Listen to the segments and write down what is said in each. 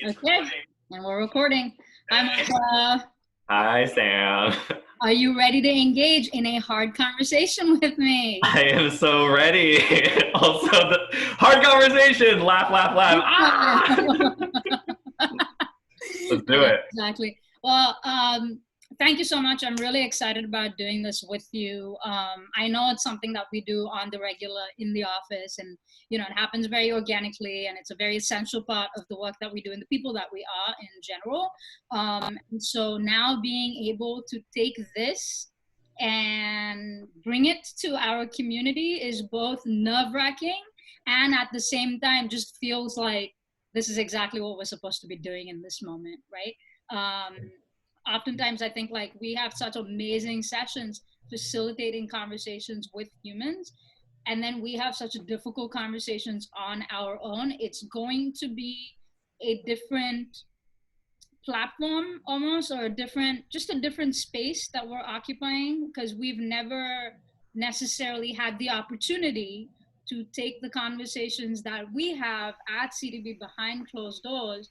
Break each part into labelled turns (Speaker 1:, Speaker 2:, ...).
Speaker 1: Okay, and we're recording. Hi, Martha.
Speaker 2: Hi, Sam.
Speaker 1: Are you ready to engage in a hard conversation with me?
Speaker 2: I am so ready. Also, the hard conversation. Laugh, laugh, laugh. Ah! Let's do
Speaker 1: Yeah,
Speaker 2: it.
Speaker 1: exactly. Well, thank you so much. I'm really excited about doing this with you. I know it's something that we do on the regular in the office, and it happens very organically, and it's a very essential part of the work that we do and the people that we are in general. And so now being able to take this and bring it to our community is both nerve-wracking and at the same time just feels like this is exactly what we're supposed to be doing in this moment, right? Um, Oftentimes, I think like we have such amazing sessions facilitating conversations with humans, and then we have such difficult conversations on our own. It's going to be a different platform almost, or just a different space that we're occupying, because we've never necessarily had the opportunity to take the conversations that we have at CDB behind closed doors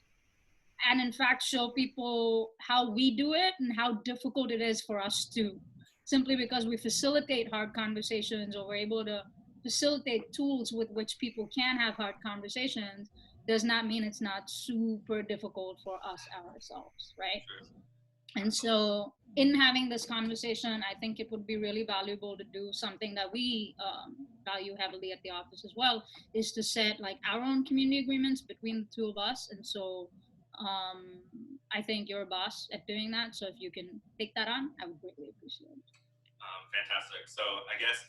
Speaker 1: and in fact show people how we do it and how difficult it is for us to, simply because we facilitate hard conversations, or we're able to facilitate tools with which people can have hard conversations, does not mean it's not super difficult for us ourselves, right? And so in having this conversation, I think it would be really valuable to do something that we value heavily at the office as well, is to set like our own community agreements between the two of us. And so um, I think you're a boss at doing that. So if you can take that on, I would greatly appreciate it.
Speaker 2: Fantastic. So I guess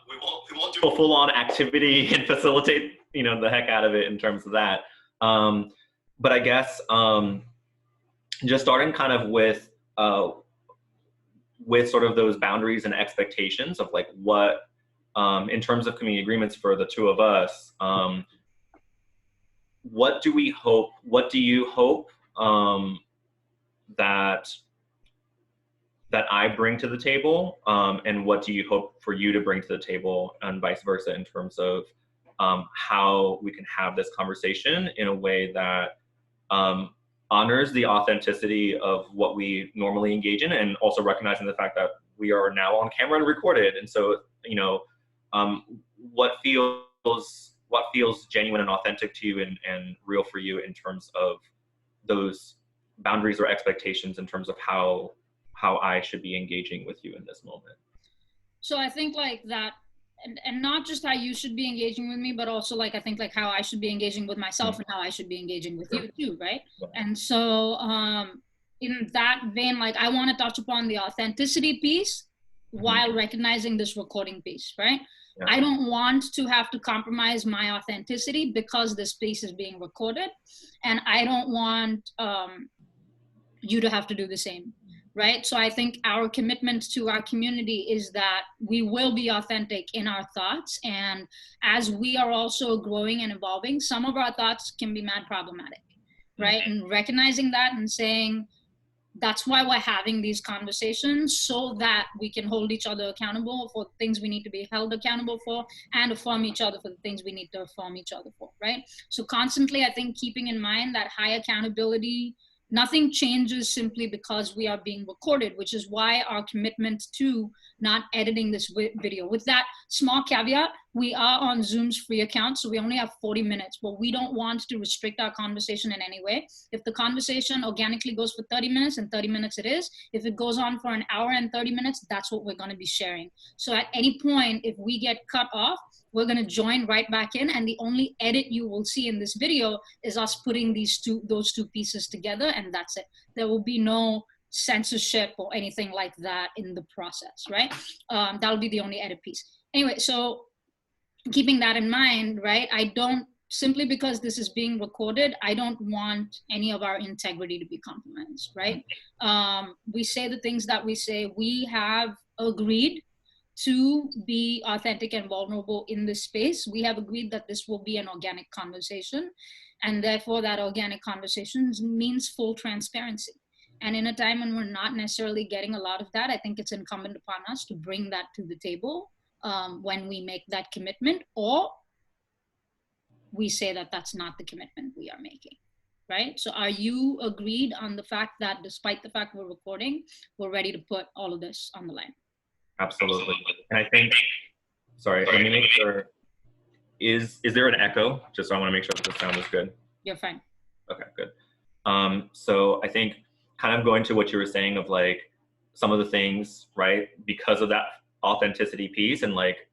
Speaker 2: we won't do a full on activity and facilitate the heck out of it in terms of that. But I guess just starting kind of with sort of those boundaries and expectations of like what in terms of community agreements for the two of us. What do you hope that I bring to the table, and what do you hope for you to bring to the table, and vice versa, in terms of how we can have this conversation in a way that honors the authenticity of what we normally engage in, and also recognizing the fact that we are now on camera and recorded. And so, what feels genuine and authentic to you and real for you in terms of those boundaries or expectations in terms of how I should be engaging with you in this moment.
Speaker 1: So I think like that, and not just how you should be engaging with me, but also like I think like how I should be engaging with myself and how I should be engaging with you too, right? And so in that vein, like I want to touch upon the authenticity piece while recognizing this recording piece, right? Yeah. I don't want to have to compromise my authenticity because this piece is being recorded, and I don't want you to have to do the same. Right? So I think our commitment to our community is that we will be authentic in our thoughts. And as we are also growing and evolving, some of our thoughts can be mad problematic, right? And recognizing that and saying, that's why we're having these conversations, so that we can hold each other accountable for things we need to be held accountable for, and affirm each other for the things we need to affirm each other for, right? So constantly, I think, keeping in mind that high accountability, nothing changes simply because we are being recorded, which is why our commitment to not editing this video. With that small caveat, we are on Zoom's free account, so we only have 40 minutes, but we don't want to restrict our conversation in any way. If the conversation organically goes for 30 minutes, and 30 minutes it is. If it goes on for an hour and 30 minutes, that's what we're gonna be sharing. So at any point, if we get cut off, we're going to join right back in, and the only edit you will see in this video is us putting those two pieces together, and that's it. There will be no censorship or anything like that in the process, right? That'll be the only edit piece. Anyway, so keeping that in mind, right, I don't, simply because this is being recorded, I don't want any of our integrity to be compromised, right? We say the things that we say. We have agreed to be authentic and vulnerable in this space. We have agreed that this will be an organic conversation, and therefore that organic conversation means full transparency. And in a time when we're not necessarily getting a lot of that, I think it's incumbent upon us to bring that to the table when we make that commitment, or we say that that's not the commitment we are making, right? So are you agreed on the fact that despite the fact we're recording, we're ready to put all of this on the line?
Speaker 2: Absolutely. And I think, sorry, let me make sure. Is there an echo? Just so I want to make sure that the sound is good.
Speaker 1: You're fine.
Speaker 2: Okay, good. So I think kind of going to what you were saying of like some of the things, right? Because of that authenticity piece and like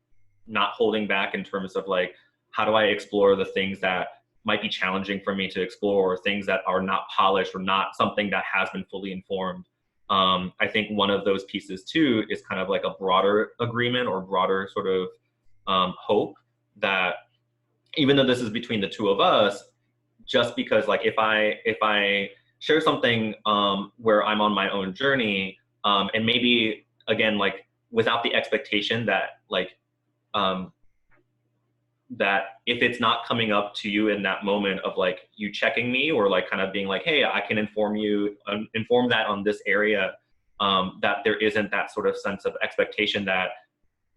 Speaker 2: not holding back in terms of like, how do I explore the things that might be challenging for me to explore, or things that are not polished or not something that has been fully informed. I think one of those pieces too is kind of like a broader agreement or broader sort of hope that even though this is between the two of us, just because like if I share something where I'm on my own journey, and maybe again like without the expectation that like that if it's not coming up to you in that moment of like you checking me or like kind of being like, hey, I can inform that on this area, that there isn't that sort of sense of expectation that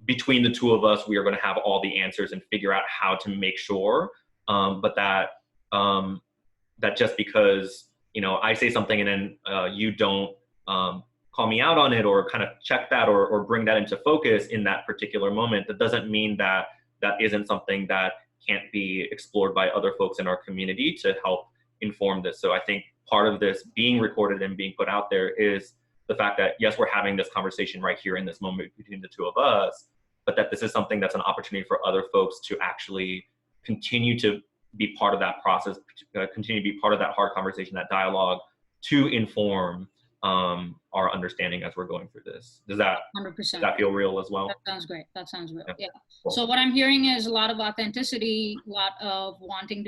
Speaker 2: between the two of us we are going to have all the answers and figure out how to make sure, but that that just because I say something and then you don't call me out on it or kind of check that or bring that into focus in that particular moment, that doesn't mean that that isn't something that can't be explored by other folks in our community to help inform this. So I think part of this being recorded and being put out there is the fact that yes, we're having this conversation right here in this moment between the two of us, but that this is something that's an opportunity for other folks to actually continue to be part of that process, continue to be part of that hard conversation, that dialogue, to inform our understanding as we're going through this. Does that
Speaker 1: 100%.
Speaker 2: Does that feel real as well?
Speaker 1: That sounds great. That sounds real. Yeah.
Speaker 2: Cool.
Speaker 1: So what I'm hearing is a lot of authenticity, a lot of wanting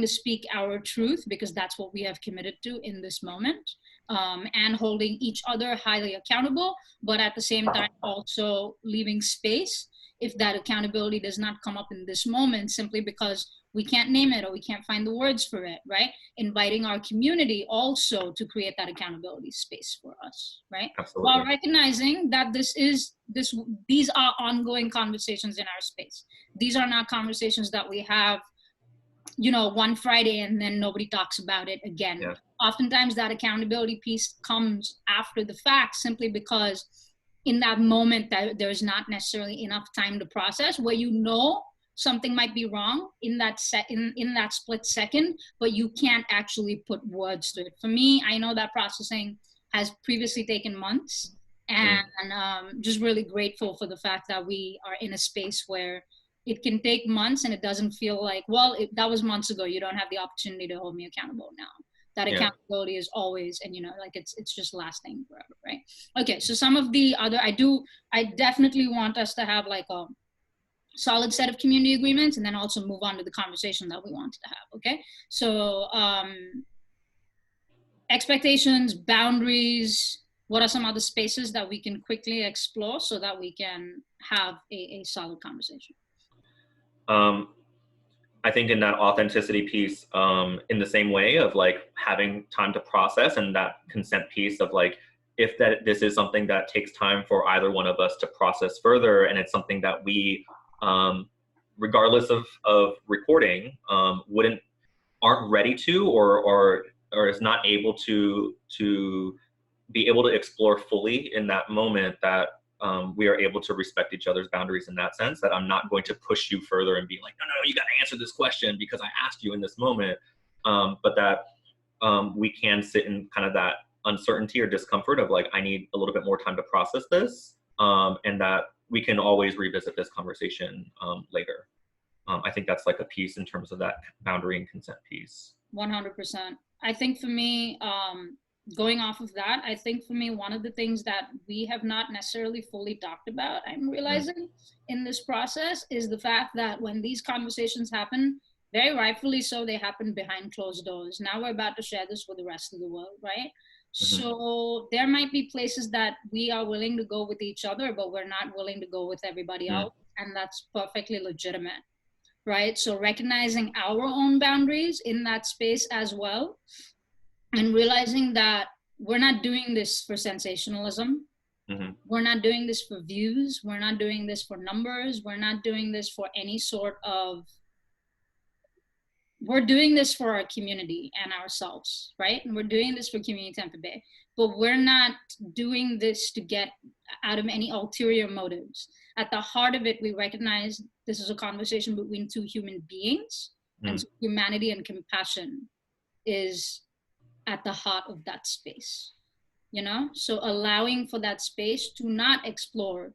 Speaker 1: to speak our truth, because that's what we have committed to in this moment, and holding each other highly accountable, but at the same time also leaving space if that accountability does not come up in this moment simply because we can't name it or we can't find the words for it, right? Inviting our community also to create that accountability space for us, right?
Speaker 2: Absolutely.
Speaker 1: While recognizing that these are ongoing conversations in our space. These are not conversations that we have, one Friday and then nobody talks about it again.
Speaker 2: Yeah.
Speaker 1: Oftentimes that accountability piece comes after the fact, simply because in that moment that there's not necessarily enough time to process, where something might be wrong in that in that split second, but you can't actually put words to it. For me, I know that processing has previously taken months, and just really grateful for the fact that we are in a space where it can take months and it doesn't feel like, well, that was months ago. You don't have the opportunity to hold me accountable now. That accountability is always, and like it's just lasting forever, right? Okay, so some of the other, I definitely want us to have like a solid set of community agreements, and then also move on to the conversation that we wanted to have. Okay, so expectations, boundaries. What are some other spaces that we can quickly explore so that we can have a solid conversation?
Speaker 2: I think in that authenticity piece, in the same way of like having time to process, and that consent piece of like, if this is something that takes time for either one of us to process further, and it's something that we, regardless of recording, aren't ready to, or is not able to be able to explore fully in that moment, that we are able to respect each other's boundaries in that sense, that I'm not going to push you further and be like, no, you got to answer this question because I asked you in this moment, but that we can sit in kind of that uncertainty or discomfort of like, I need a little bit more time to process this, and that we can always revisit this conversation later. I think that's like a piece in terms of that boundary and consent piece.
Speaker 1: 100%. I think for me, going off of that, I think for me, one of the things that we have not necessarily fully talked about, I'm realizing in this process, is the fact that when these conversations happen, very rightfully so, they happen behind closed doors. Now we're about to share this with the rest of the world, right? So there might be places that we are willing to go with each other, but we're not willing to go with everybody else. And that's perfectly legitimate, right? So recognizing our own boundaries in that space as well, and realizing that we're not doing this for sensationalism. We're not doing this for views. We're not doing this for numbers. We're not doing this for any sort of we're doing this for our community and ourselves, right? And we're doing this for Community Tampa Bay, but we're not doing this to get out of any ulterior motives. At the heart of it, we recognize this is a conversation between two human beings, and so humanity and compassion is at the heart of that space, you know? So allowing for that space to not explore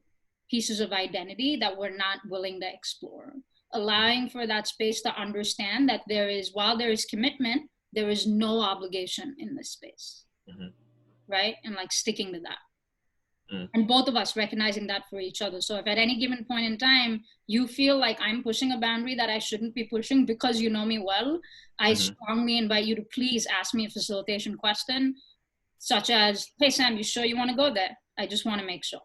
Speaker 1: pieces of identity that we're not willing to explore, allowing for that space to understand that there is, while there is commitment, there is no obligation in this space, right? And like sticking to that. And both of us recognizing that for each other. So if at any given point in time, you feel like I'm pushing a boundary that I shouldn't be pushing because you know me well, I strongly invite you to please ask me a facilitation question, such as, hey, Sam, you sure you want to go there? I just want to make sure,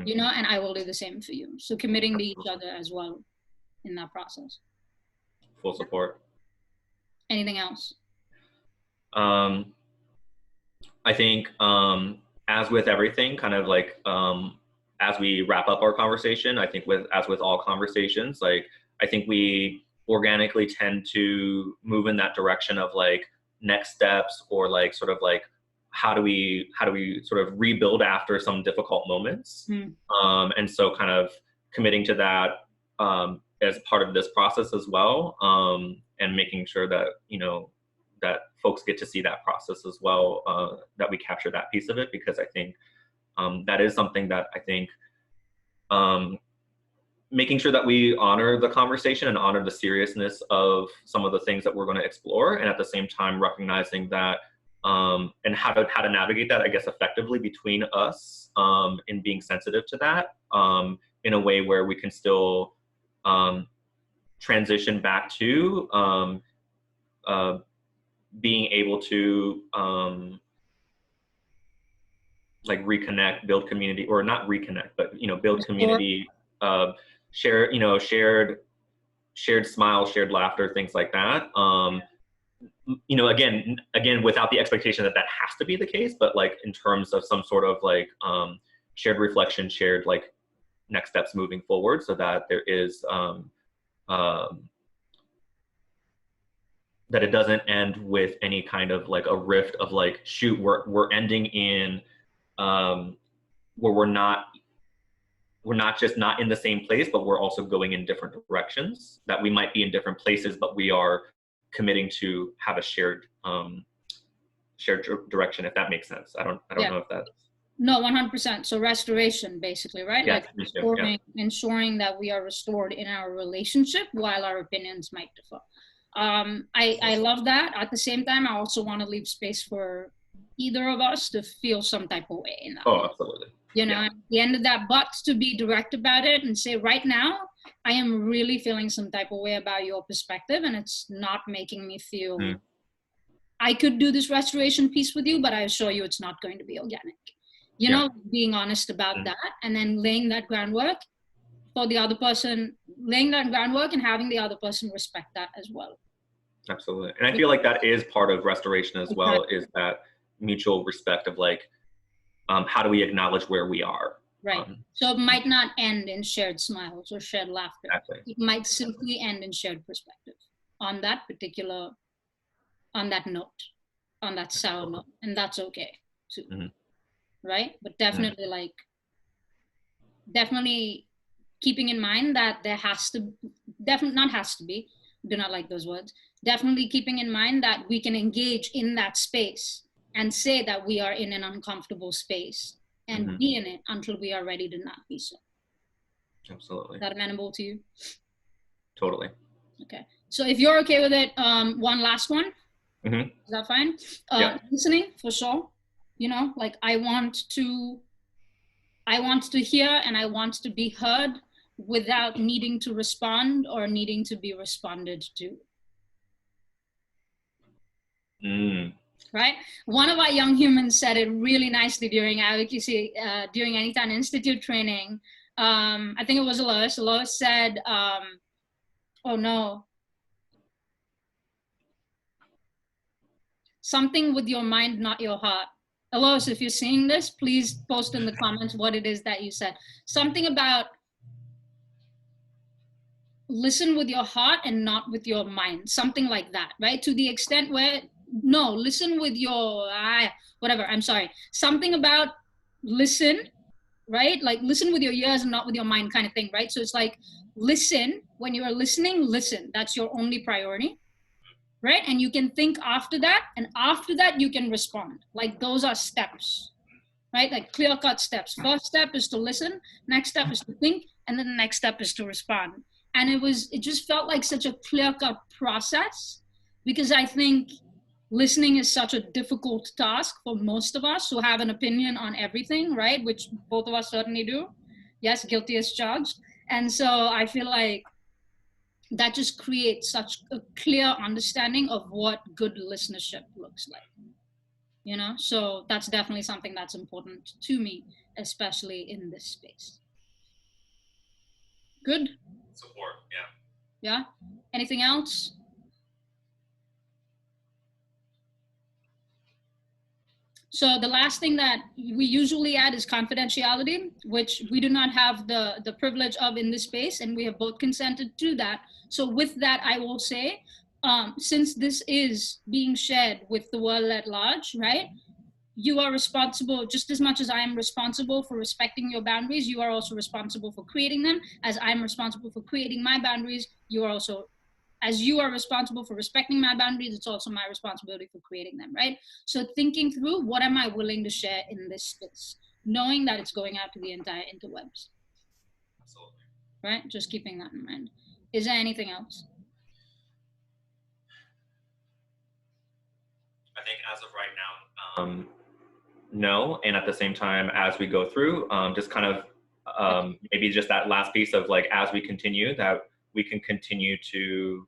Speaker 1: you know, and I will do the same for you. So committing to each other as well in that process.
Speaker 2: Full support.
Speaker 1: Anything else?
Speaker 2: I think, as with everything, kind of like, as we wrap up our conversation, I think as with all conversations, like, I think we organically tend to move in that direction of like next steps, or like sort of like, how do we sort of rebuild after some difficult moments? And so kind of committing to that, as part of this process as well, and making sure that, you know, that folks get to see that process as well, that we capture that piece of it, because I think that is something that I think, making sure that we honor the conversation and honor the seriousness of some of the things that we're going to explore, and at the same time recognizing that, and how to navigate that, I guess, effectively between us, in being sensitive to that, in a way where we can still transition back to being able to like reconnect, build community, or not reconnect, but, you know, build community, share, you know, shared smiles, shared laughter, things like that. You know, again, without the expectation that that has to be the case, but like in terms of some sort of like shared reflection, shared like next steps moving forward, so that there is that it doesn't end with any kind of like a rift of like, shoot, we're ending in where we're not just not in the same place, but we're also going in different directions. That we might be in different places, but we are committing to have a shared direction, if that makes sense. I don't know if that's...
Speaker 1: No, 100%. So restoration, basically, right?
Speaker 2: Yes,
Speaker 1: like ensuring that we are restored in our relationship while our opinions might differ. I love that. At the same time, I also want to leave space for either of us to feel some type of way in that.
Speaker 2: Oh, absolutely.
Speaker 1: You know, at the end of that, but to be direct about it and say, right now, I am really feeling some type of way about your perspective, and it's not making me feel I could do this restoration piece with you, but I assure you it's not going to be organic. You know, being honest about that, and then laying that groundwork for the other person, laying that groundwork and having the other person respect that as well.
Speaker 2: Absolutely. And I feel like that is part of restoration as well, is that mutual respect of like, how do we acknowledge where we are?
Speaker 1: Right. So it might not end in shared smiles or shared laughter.
Speaker 2: Exactly.
Speaker 1: It might simply end in shared perspective on that particular, on that note, on that sour note. And that's okay too. Right. But definitely like, definitely keeping in mind that there has to, definitely not has to be, do not like those words, definitely keeping in mind that we can engage in that space and say that we are in an uncomfortable space and be in it until we are ready to not be so.
Speaker 2: Absolutely.
Speaker 1: Is that amenable to you?
Speaker 2: Totally.
Speaker 1: Okay. So if you're okay with it, one last one. Is that fine? Listening, for sure. You know, like I want to hear and I want to be heard without needing to respond or needing to be responded to. Right? One of our young humans said it really nicely during advocacy, during Anytime Institute training. I think it was Lois. Lois said, oh no, something with your mind, not your heart. Lois, if you're seeing this, please post in the comments what it is that you said. Something about listen with your heart and not with your mind, something like that, right? To the extent where, no, listen with your, whatever, I'm sorry. Something about listen, right? Like listen with your ears and not with your mind kind of thing, right? So it's like, listen, when you are listening, listen. That's your only priority, right? And you can think after that, and after that, you can respond. Like those are steps, right? Like clear-cut steps. First step is to listen, next step is to think, and then the next step is to respond. And it just felt like such a clear-cut process, because I think listening is such a difficult task for most of us who have an opinion on everything, right? Which both of us certainly do. Yes, guilty as charged. And so I feel like that just creates such a clear understanding of what good listenership looks like. You know, so that's definitely something that's important to me, especially in this space. Good.
Speaker 2: Support, yeah.
Speaker 1: Yeah. Anything else? So the last thing that we usually add is confidentiality, which we do not have the privilege of in this space, and we have both consented to that. So with that, I will say, since this is being shared with the world at large, right? You are responsible just as much as I am responsible for respecting your boundaries. You are also responsible for creating them. As I'm responsible for creating my boundaries, you are also, as you are responsible for respecting my boundaries, it's also my responsibility for creating them, right? So thinking through, what am I willing to share in this space, knowing that it's going out to the entire interwebs.
Speaker 2: Absolutely.
Speaker 1: Right? Just keeping that in mind. Is there anything else?
Speaker 2: I think as of right now, no. And at the same time, as we go through, just kind of maybe just that last piece of like, as we continue, that we can continue to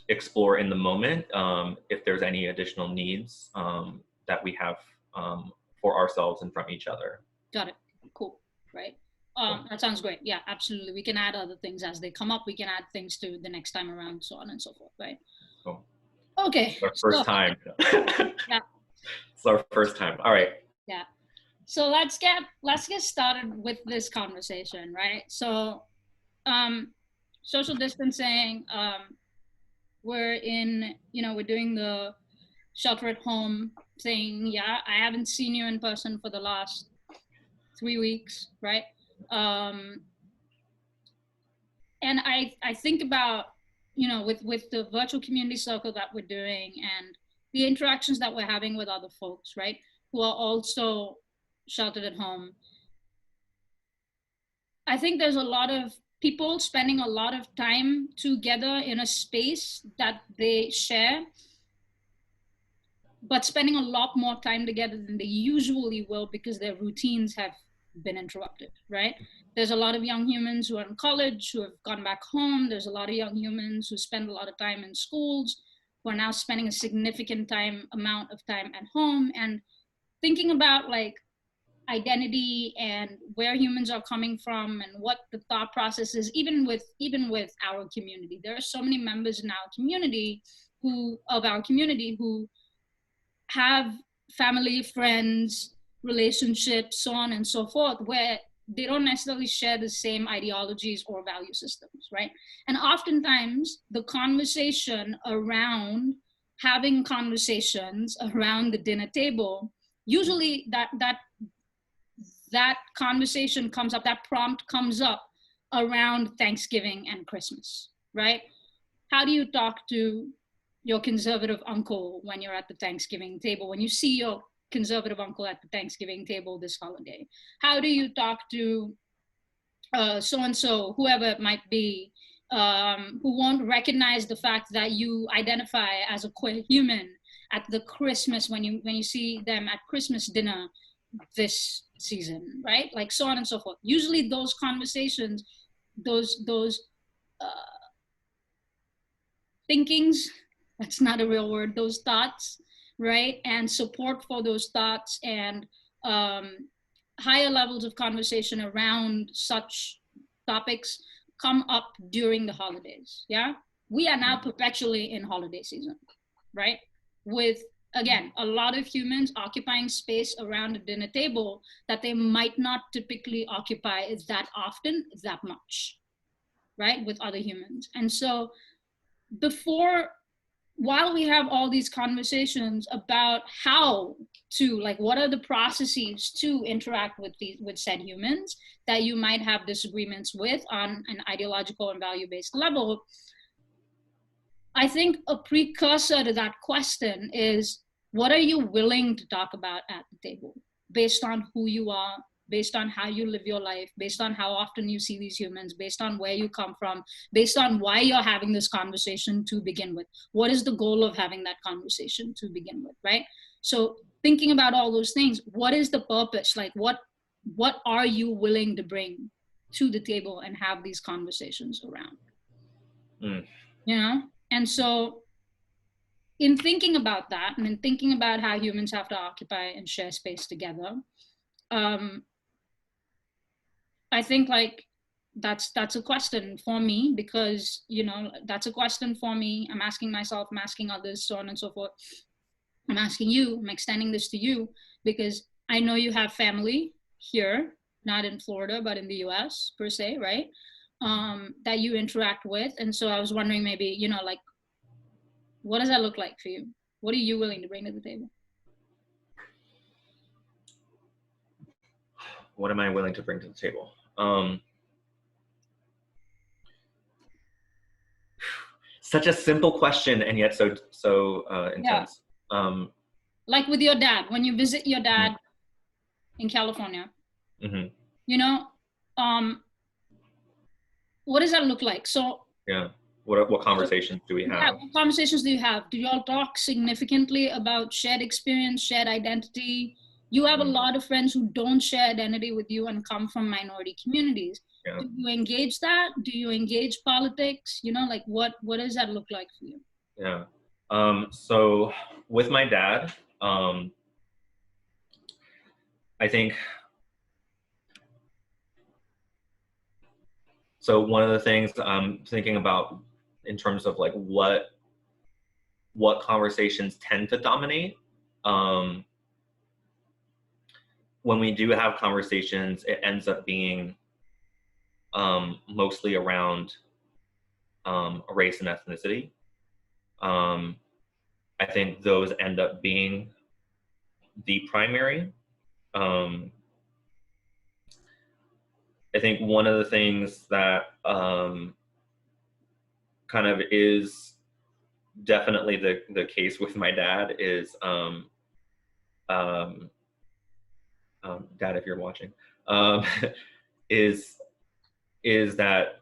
Speaker 2: explore in the moment if there's any additional needs that we have for ourselves and from each other.
Speaker 1: Got it. Cool. Right. That sounds great. Yeah, absolutely. We can add other things as they come up. We can add things to the next time around, so on and so forth. Right.
Speaker 2: Cool.
Speaker 1: Okay.
Speaker 2: Our first time.
Speaker 1: Yeah.
Speaker 2: It's our first time. All right.
Speaker 1: Yeah. So let's get started with this conversation, right? So, social distancing. We're in, we're doing the shelter at home thing. Yeah, I haven't seen you in person for the last 3 weeks, right? And I think about, with the virtual community circle that we're doing and the interactions that we're having with other folks, right, who are also sheltered at home. I think there's a lot of people spending a lot of time together in a space that they share, but spending a lot more time together than they usually will because their routines have been interrupted, right? There's a lot of young humans who are in college, who have gone back home. There's a lot of young humans who spend a lot of time in schools, who are now spending a significant amount of time at home, and thinking about like identity and where humans are coming from and what the thought process is, even with our community. There are so many members in our community who have family, friends, relationships, so on and so forth, where they don't necessarily share the same ideologies or value systems, right? And oftentimes the conversation around having conversations around the dinner table, usually that conversation comes up, that prompt comes up around Thanksgiving and Christmas, right? How do you talk to your conservative uncle when you're at the Thanksgiving table, when you see your conservative uncle at the Thanksgiving table this holiday? How do you talk to so-and-so, whoever it might be, who won't recognize the fact that you identify as a queer human at the Christmas, when you see them at Christmas dinner this season, right? Like so on and so forth. Usually those conversations, those thinkings, that's not a real word, those thoughts, right? And support for those thoughts and higher levels of conversation around such topics come up during the holidays, yeah? We are now perpetually in holiday season, right? With, again, a lot of humans occupying space around a dinner table that they might not typically occupy that often, that much, right, with other humans. And so while we have all these conversations about how to, like, what are the processes to interact with said humans that you might have disagreements with on an ideological and value-based level, I think a precursor to that question is, what are you willing to talk about at the table, based on who you are, based on how you live your life, based on how often you see these humans, based on where you come from, based on why you're having this conversation to begin with. What is the goal of having that conversation to begin with, right? So thinking about all those things, what is the purpose? Like, what are you willing to bring to the table and have these conversations around? You know? And so in thinking about that, and in thinking about how humans have to occupy and share space together, I think, like, that's a question for me, because, you know, that's a question for me. I'm asking myself, I'm asking others, so on and so forth. I'm asking you, I'm extending this to you, because I know you have family here, not in Florida, but in the US per se, right? That you interact with. And so I was wondering, maybe, you know, like, what does that look like for you? What are you willing to bring to the table?
Speaker 2: What am I willing to bring to the table? Such a simple question, and yet so intense. Yeah.
Speaker 1: Like with your dad, when you visit your dad in California, you know, what does that look like? So
Speaker 2: yeah, what conversations do we have?
Speaker 1: Yeah, what conversations do you have? Do y'all talk significantly about shared experience, shared identity? You have a lot of friends who don't share identity with you and come from minority communities. Yeah. Do you engage that? Do you engage politics? You know, like, what does that look like for you?
Speaker 2: Yeah. So with my dad, I think, so one of the things I'm thinking about in terms of, like, what conversations tend to dominate, when we do have conversations, it ends up being mostly around race and ethnicity. I think those end up being the primary. I think one of the things that kind of is definitely the case with my dad is, Dad, if you're watching, is that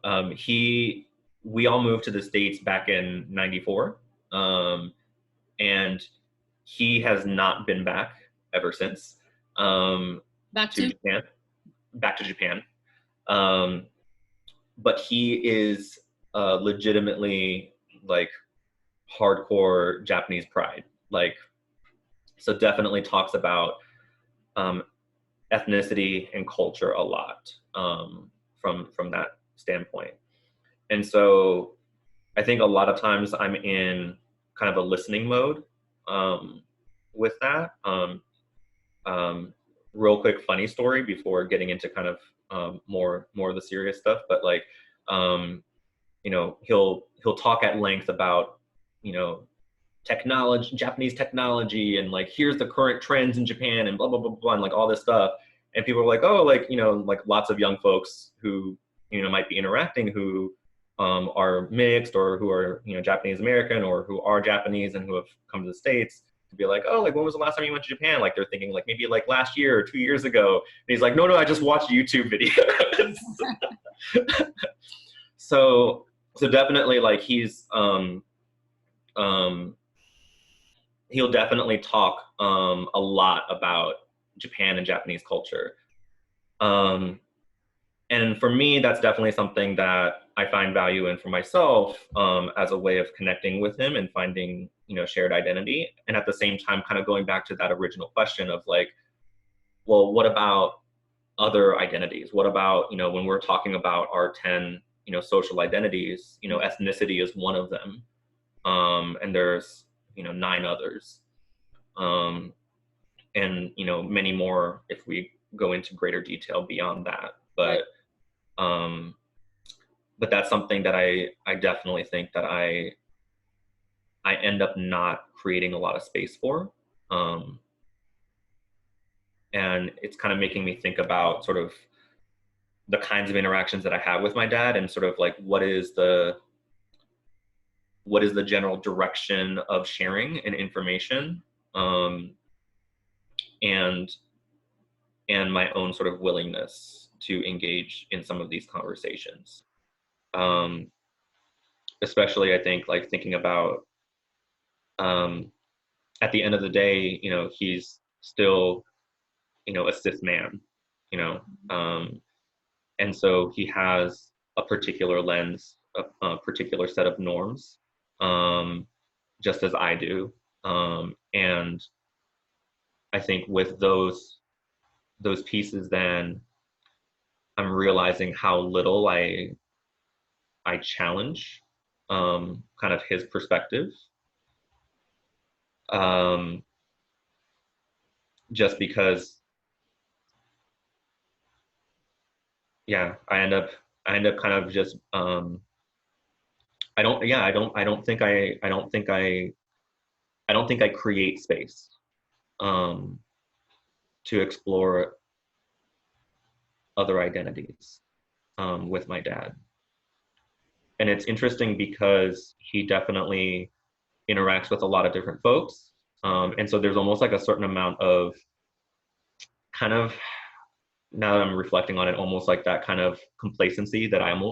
Speaker 2: we all moved to the States back in '94, and he has not been back ever since.
Speaker 1: Back to
Speaker 2: Japan. Back to Japan. But he is legitimately, like, hardcore Japanese pride. Like, so definitely talks about ethnicity and culture a lot from that standpoint. And so I think a lot of times I'm in kind of a listening mode with that. Real quick funny story before getting into kind of more of the serious stuff, but, like, you know, he'll talk at length about, you know, technology, Japanese technology, and, like, here's the current trends in Japan, and blah blah blah blah, and, like, all this stuff. And people are like, oh, like, you know, like, lots of young folks who, you know, might be interacting, who are mixed, or who are, you know, Japanese American, or who are Japanese and who have come to the States, to be like, oh, like, when was the last time you went to Japan? Like, they're thinking, like, maybe, like, last year or 2 years ago. And he's like, no, I just watched YouTube videos. So definitely, like, he's he'll definitely talk a lot about Japan and Japanese culture. And for me, that's definitely something that I find value in for myself, as a way of connecting with him and finding, you know, shared identity. And at the same time, kind of going back to that original question of, like, well, what about other identities? What about, you know, when we're talking about our 10, you know, social identities, you know, ethnicity is one of them. And there's, you know, 9 others. And, you know, many more if we go into greater detail beyond that. But but that's something that I definitely think that I end up not creating a lot of space for. Um, and it's kind of making me think about sort of the kinds of interactions that I have with my dad and sort of like what is the general direction of sharing and information, um, and and my own sort of willingness to engage in some of these conversations. Um, Especially, I think, like thinking about, um, at the end of the day, he's still, a cis man, you know, um, and so he has a particular lens, a particular set of norms, um, just as I do, and I think with those pieces, then I'm realizing how little I challenge, kind of his perspective, um, just because, yeah, I end up kind of just, I don't yeah I don't think I create space, um, to explore other identities, with my dad. And it's interesting because he definitely interacts with a lot of different folks. And so there's almost like a certain amount of kind of, now that I'm reflecting on it, almost like that kind of complacency that I'm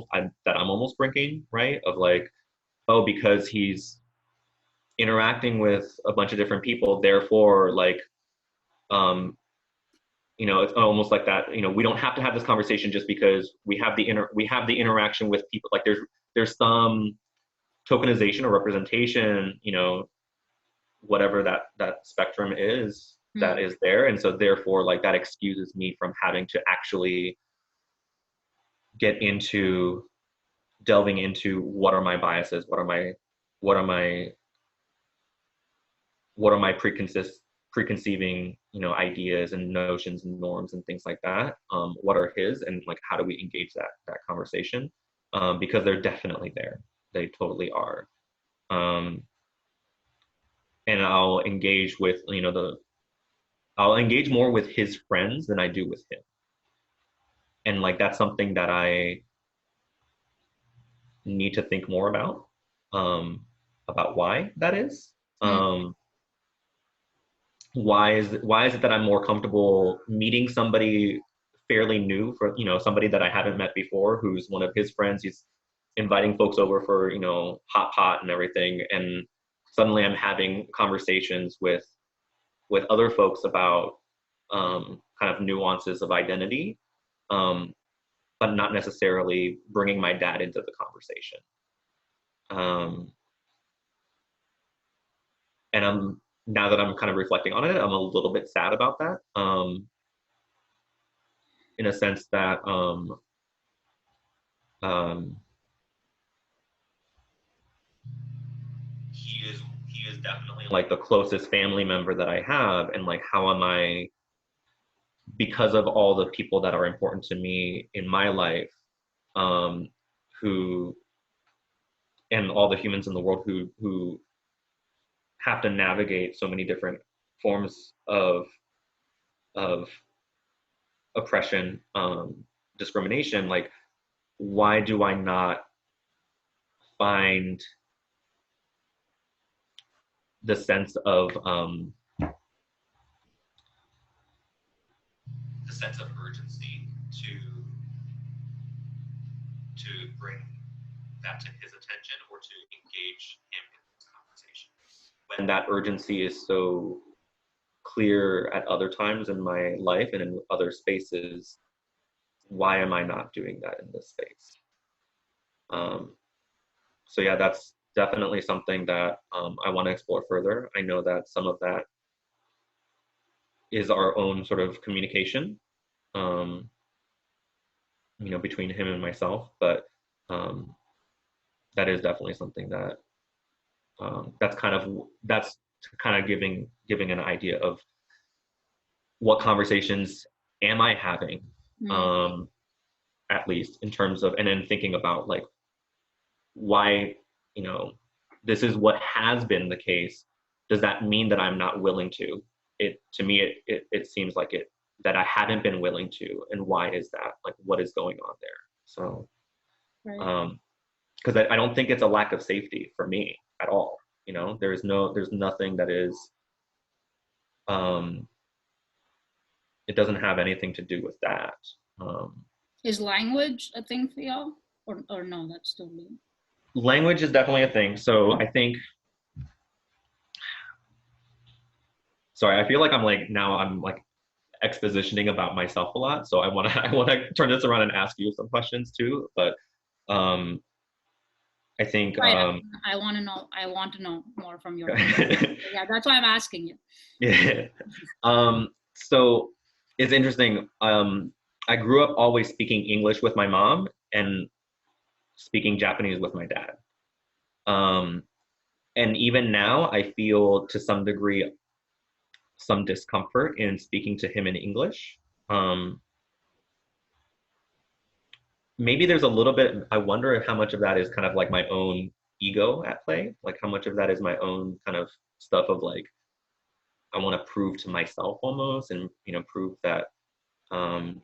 Speaker 2: almost bringing, right? Of like, oh, because he's interacting with a bunch of different people, therefore, like, um, it's almost like that. We don't have to have this conversation just because we have the interaction with people. Like, there's some tokenization or representation, whatever that spectrum is, that is there, and so therefore, like, that excuses me from having to actually get into delving into what are my biases, what are my preconceiving, ideas and notions and norms and things like that. What are his, and like, how do we engage that conversation? Because they're definitely there. They totally are. And I'll engage more with his friends than I do with him. And like, that's something that I need to think more um, about why that is. Why is it that I'm more comfortable meeting somebody fairly new, for somebody that I haven't met before, who's one of his friends. He's inviting folks over for hot pot and everything, and suddenly I'm having conversations with other folks about, kind of nuances of identity, but not necessarily bringing my dad into the conversation. And now that I'm kind of reflecting on it, I'm a little bit sad about that, in a sense that, um, he is definitely like the closest family member that I have, and like, how am I, because of all the people that are important to me in my life, um, who and all the humans in the world who have to navigate so many different forms of oppression, discrimination. Like, why do I not find the sense of, urgency to bring that to his attention, or to engage him in this conversation, when that urgency is so clear at other times in my life and in other spaces? Why am I not doing that in this space? So yeah, that's definitely something that, I want to explore further. I know that some of that is our own sort of communication, um, between him and myself, but, that is definitely something that, that's kind of giving an idea of what conversations am I having, at least in terms of, and then thinking about like, why, this is what has been the case. Does that mean that I'm not willing to? To me, it seems like that I haven't been willing to. And why is that? Like, what is going on there? So,
Speaker 1: Right.
Speaker 2: because I don't think it's a lack of safety for me at all. There's nothing that is, it doesn't have anything to do with that.
Speaker 1: Is language a thing for y'all, or no? That's totally.
Speaker 2: Language is definitely a thing. So I think, sorry, I feel like I'm like expositioning about myself a lot. So I want to I want to turn this around and ask you some questions too. But um, I think
Speaker 1: Right. I want to know. I want to know more from your. Yeah, that's why I'm asking you.
Speaker 2: Yeah. So it's interesting. I grew up always speaking English with my mom and speaking Japanese with my dad. And even now, I feel to some degree some discomfort in speaking to him in English. Um, Maybe there's a little bit, I wonder how much of that is kind of like my own ego at play, like how much of that is my own kind of stuff of like, I want to prove to myself almost, and prove that um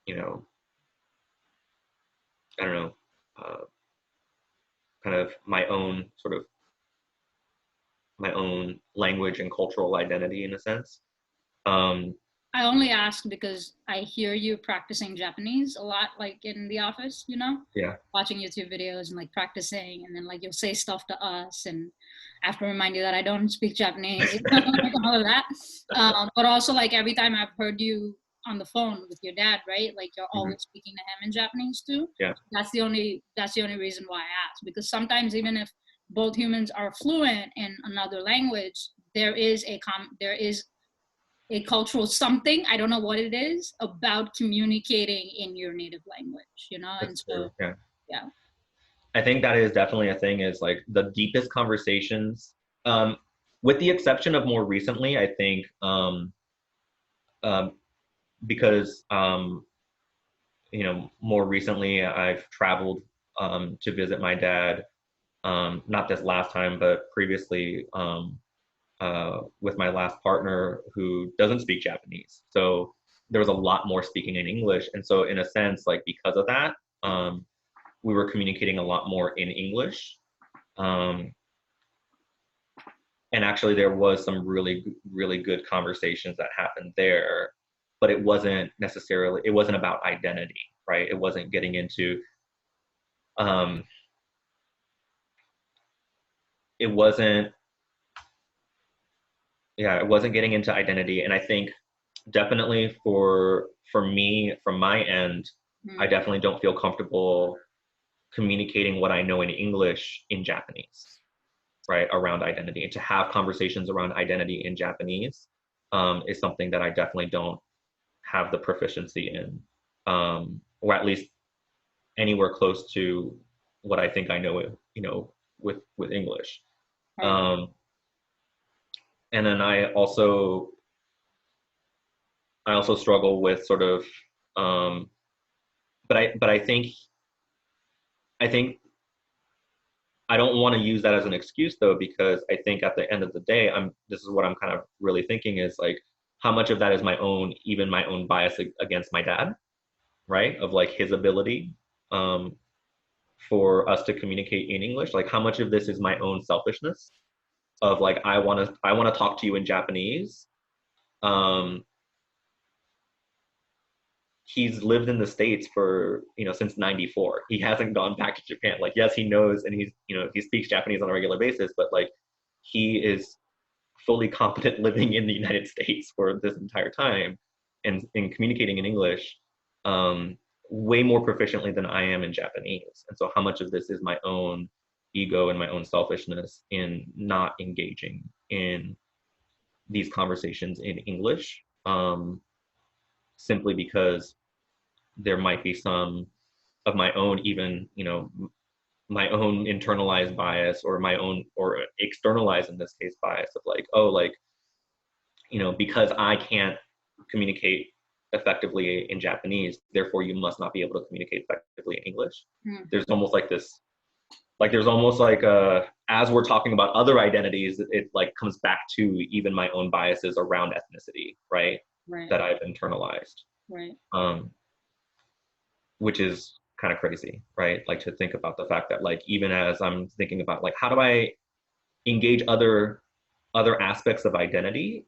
Speaker 2: you know I don't know, kind of my own language and cultural identity in a sense. um
Speaker 1: I only ask because I hear you practicing Japanese a lot, like in the office,
Speaker 2: yeah.
Speaker 1: watching YouTube videos and like practicing, and then like you'll say stuff to us, and I have to remind you that I don't speak Japanese, like all of that. But also, like every time I've heard you on the phone with your dad, right? Like you're
Speaker 2: Mhm.
Speaker 1: always speaking to him in Japanese too.
Speaker 2: Yeah.
Speaker 1: That's the only reason why I ask, because sometimes even if both humans are fluent in another language, there is a cultural something, I don't know what it is, about communicating in your native language, and
Speaker 2: That's true.
Speaker 1: so
Speaker 2: Yeah,
Speaker 1: yeah.
Speaker 2: I think that is definitely a thing, is like the deepest conversations, um with the exception of more recently, I think, um because more recently I've traveled to visit my dad, not this last time, but previously, with my last partner who doesn't speak Japanese. So there was a lot more speaking in English. And so, in a sense, like because of that, we were communicating a lot more in English. Um, and actually, there was some really, really good conversations that happened there, but it wasn't about identity, right? It wasn't getting into, um, it wasn't, yeah, it wasn't getting into identity. And I think definitely for me, from my end, I
Speaker 1: Mm.
Speaker 2: definitely don't feel comfortable communicating what I know in English in Japanese, right? Around identity, and to have conversations around identity in Japanese is something that I definitely don't have the proficiency in, or at least anywhere close to what I think I know, with English.
Speaker 1: Right.
Speaker 2: Um, and then I also struggle with sort of, um, but I think I don't want to use that as an excuse though, because I think at the end of the day, this is what I'm kind of really thinking, is like, how much of that is even my own bias against my dad, right? Of like his ability, um, for us to communicate in English. Like, how much of this is my own selfishness of like, I want to talk to you in Japanese. Um, he's lived in the States for, since 94. He hasn't gone back to Japan. Like, yes, he knows, and he speaks Japanese on a regular basis, but like, he is fully competent living in the United States for this entire time, and in communicating in English, um, way more proficiently than I am in Japanese. And so how much of this is my own ego and my own selfishness in not engaging in these conversations in English, simply because there might be some of my own, even, my own internalized bias, or my own, or externalized in this case, bias of like, oh, like, because I can't communicate effectively in Japanese, therefore you must not be able to communicate effectively in English.
Speaker 1: Mm.
Speaker 2: There's almost like this like there's almost like as we're talking about other identities, it like comes back to even my own biases around ethnicity, right?
Speaker 1: Right.
Speaker 2: That I've internalized.
Speaker 1: Right.
Speaker 2: Which is kind of crazy, right? Like to think about the fact that like even as I'm thinking about like how do I engage other aspects of identity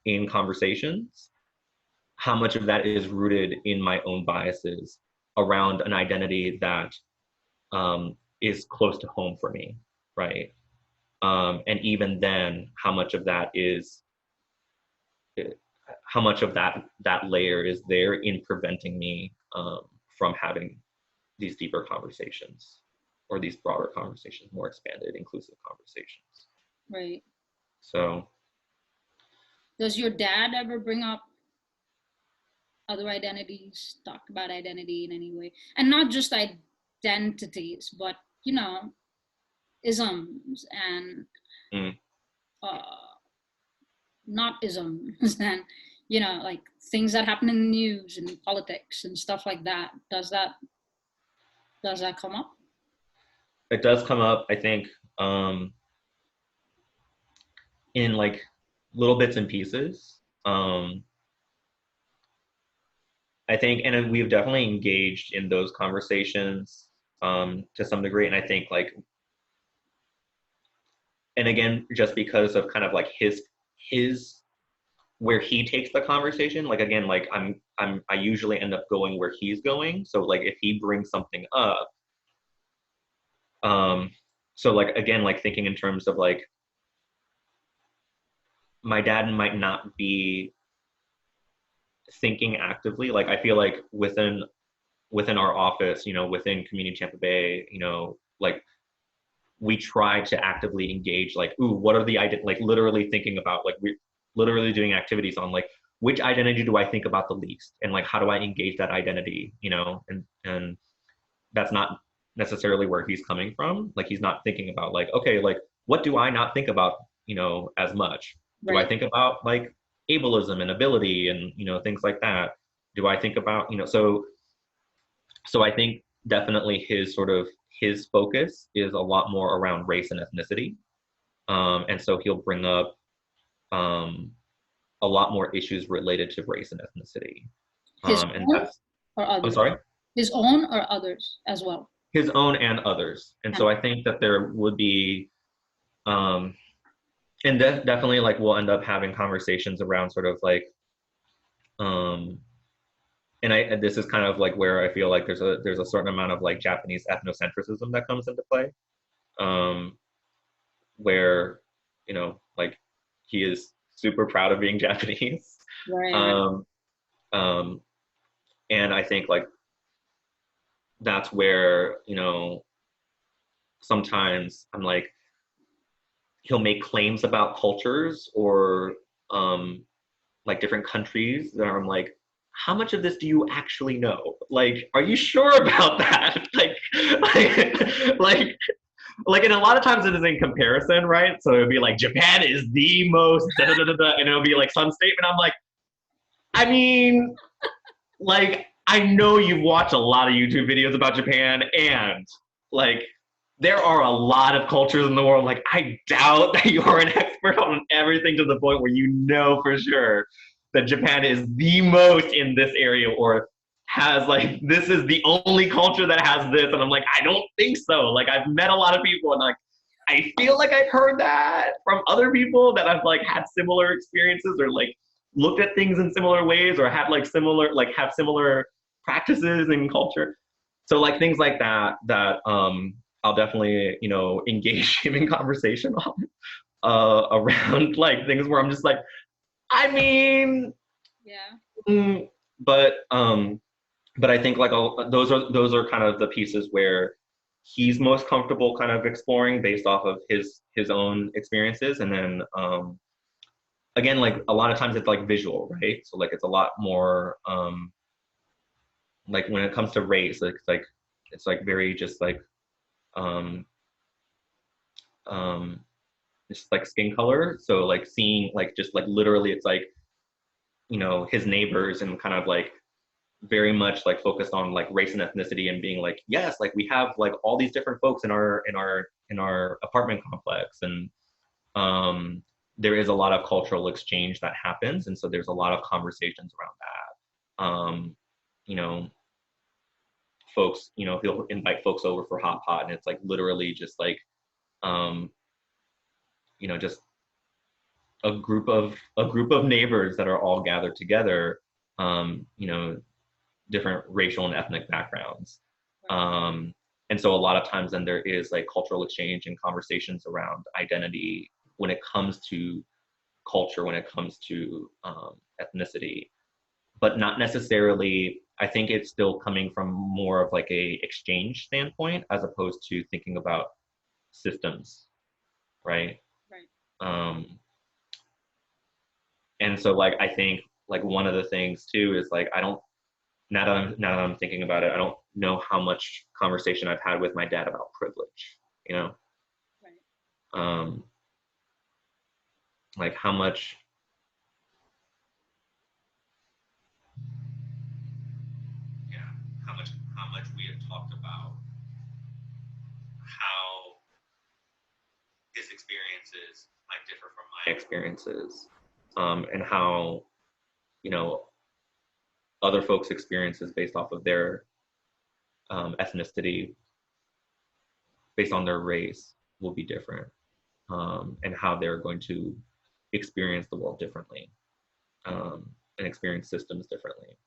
Speaker 2: in conversations, how much of that is rooted in my own biases around an identity that is close to home for me, right? And even then, how much of that layer is there in preventing me from having these deeper conversations or these broader conversations, more expanded, inclusive conversations.
Speaker 1: Right.
Speaker 2: So,
Speaker 1: does your dad ever bring up other identities, talk about identity in any way, and not just identities, but you know, isms and not isms and you know, like things that happen in the news and politics and stuff like that? Does that come up?
Speaker 2: it does come up, I think, in like little bits and pieces. I think, and we've definitely engaged in those conversations to some degree. And I think like, and again, just because of kind of like his where he takes the conversation, like again, like I usually end up going where he's going. So like if he brings something up, so like again, like thinking in terms of like my dad might not be thinking actively. Like I feel like within our office, you know, within Community Tampa Bay, you know, like we try to actively engage, like, ooh, what are the like literally thinking about, like we're literally doing activities on like which identity do I think about the least, and like how do I engage that identity, you know, and that's not necessarily where he's coming from. Like he's not thinking about like, okay, like what do I not think about, you know, as much? Do I
Speaker 1: Right.
Speaker 2: think about like ableism and ability and you know things like that? Do I think about, you know, so I think definitely his focus is a lot more around race and ethnicity, and so he'll bring up a lot more issues related to race and ethnicity,
Speaker 1: His
Speaker 2: and
Speaker 1: own
Speaker 2: that's,
Speaker 1: or
Speaker 2: I'm
Speaker 1: others?
Speaker 2: sorry,
Speaker 1: His own or others as well?
Speaker 2: his own and others, and
Speaker 1: And
Speaker 2: so I think that there would be, um, and definitely like we'll end up having conversations around sort of like, um, and this is kind of like where I feel like there's a certain amount of like Japanese ethnocentrism that comes into play, um, where you know like he is super proud of being Japanese,
Speaker 1: right, right.
Speaker 2: um, um, and I think like that's where you know sometimes I'm like he'll make claims about cultures or like different countries that I'm like, how much of this do you actually know? Like, are you sure about that? Like, like, and a lot of times it is in comparison, right? So it would be like Japan is the most da da da da, and it'll be like some statement. I'm like, I mean, like, I know you've watched a lot of YouTube videos about Japan, and like, there are a lot of cultures in the world. Like, I doubt that you are an expert on everything to the point where you know for sure that Japan is the most in this area or has like this is the only culture that has this. And I'm like, I don't think so. Like, I've met a lot of people, and like, I feel like I've heard that from other people that I've like had similar experiences or like looked at things in similar ways or had like similar like have similar practices and culture. So like things like that I'll definitely you know engage him in conversation on around like things where I'm just like, I mean,
Speaker 1: Yeah.
Speaker 2: mm, but I think like those are kind of the pieces where he's most comfortable kind of exploring based off of his own experiences, and then again like a lot of times it's like visual, right? So like it's a lot more like when it comes to race, it's like very just like um um just like skin color. So like seeing like just like literally it's like you know his neighbors and kind of like very much like focused on like race and ethnicity and being like, yes, like we have like all these different folks in our apartment complex, and there is a lot of cultural exchange that happens, and so there's a lot of conversations around that. You know, folks, you know, he'll invite folks over for hot pot, and it's like literally just like, you know, just a group of neighbors that are all gathered together, you know, different racial and ethnic backgrounds. And so a lot of times then there is like cultural exchange and conversations around identity when it comes to culture, when it comes to ethnicity, but not necessarily, I think it's still coming from more of like a exchange standpoint as opposed to thinking about systems, right? And so like I think like one of the things too is like I don't, now that I'm thinking about it, I don't know how much conversation I've had with my dad about privilege, you know? Like how much, yeah, how much we have talked about how his experiences might differ from my experiences, and how, you know, other folks' experiences based off of their ethnicity, based on their race, will be different, and how they're going to experience the world differently, and experience systems differently.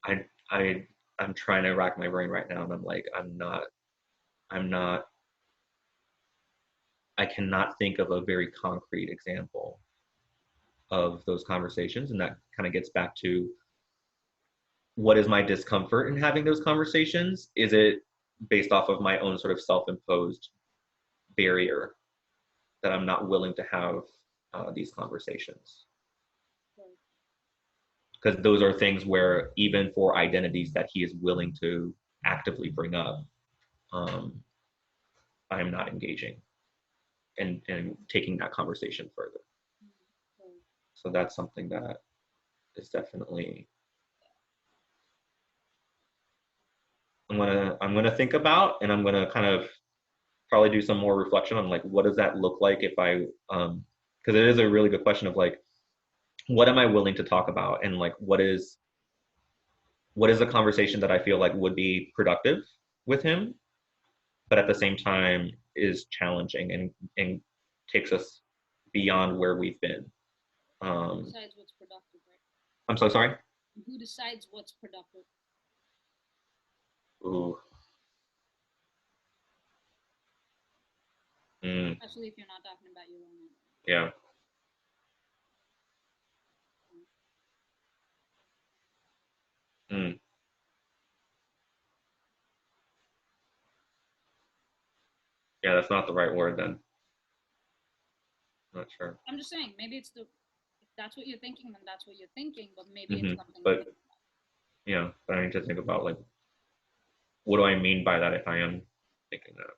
Speaker 2: I'm trying to rack my brain right now, and I'm like, I'm not, I cannot think of a very concrete example of those conversations, and that kind of gets back to what is my discomfort in having those conversations? Is it based off of my own sort of self-imposed barrier that I'm not willing to have these conversations? Because those are things where even for identities that he is willing to actively bring up, I'm not engaging and taking that conversation further. So that's something that is definitely I'm gonna think about, and I'm gonna kind of probably do some more reflection on like what does that look like if I because it is a really good question of like what am I willing to talk about, and like what is a conversation that I feel like would be productive with him, but at the same time is challenging and takes us beyond where we've been.
Speaker 1: Who decides what's productive, right?
Speaker 2: I'm so sorry?
Speaker 1: Who decides what's productive?
Speaker 2: Ooh.
Speaker 1: Especially if you're not talking about your own.
Speaker 2: Yeah. Yeah, that's not the right word then. Not sure.
Speaker 1: I'm just saying, maybe it's if that's what you're thinking, then that's what you're thinking, but maybe it's something.
Speaker 2: But yeah, but I need to think about like what do I mean by that if I am thinking that.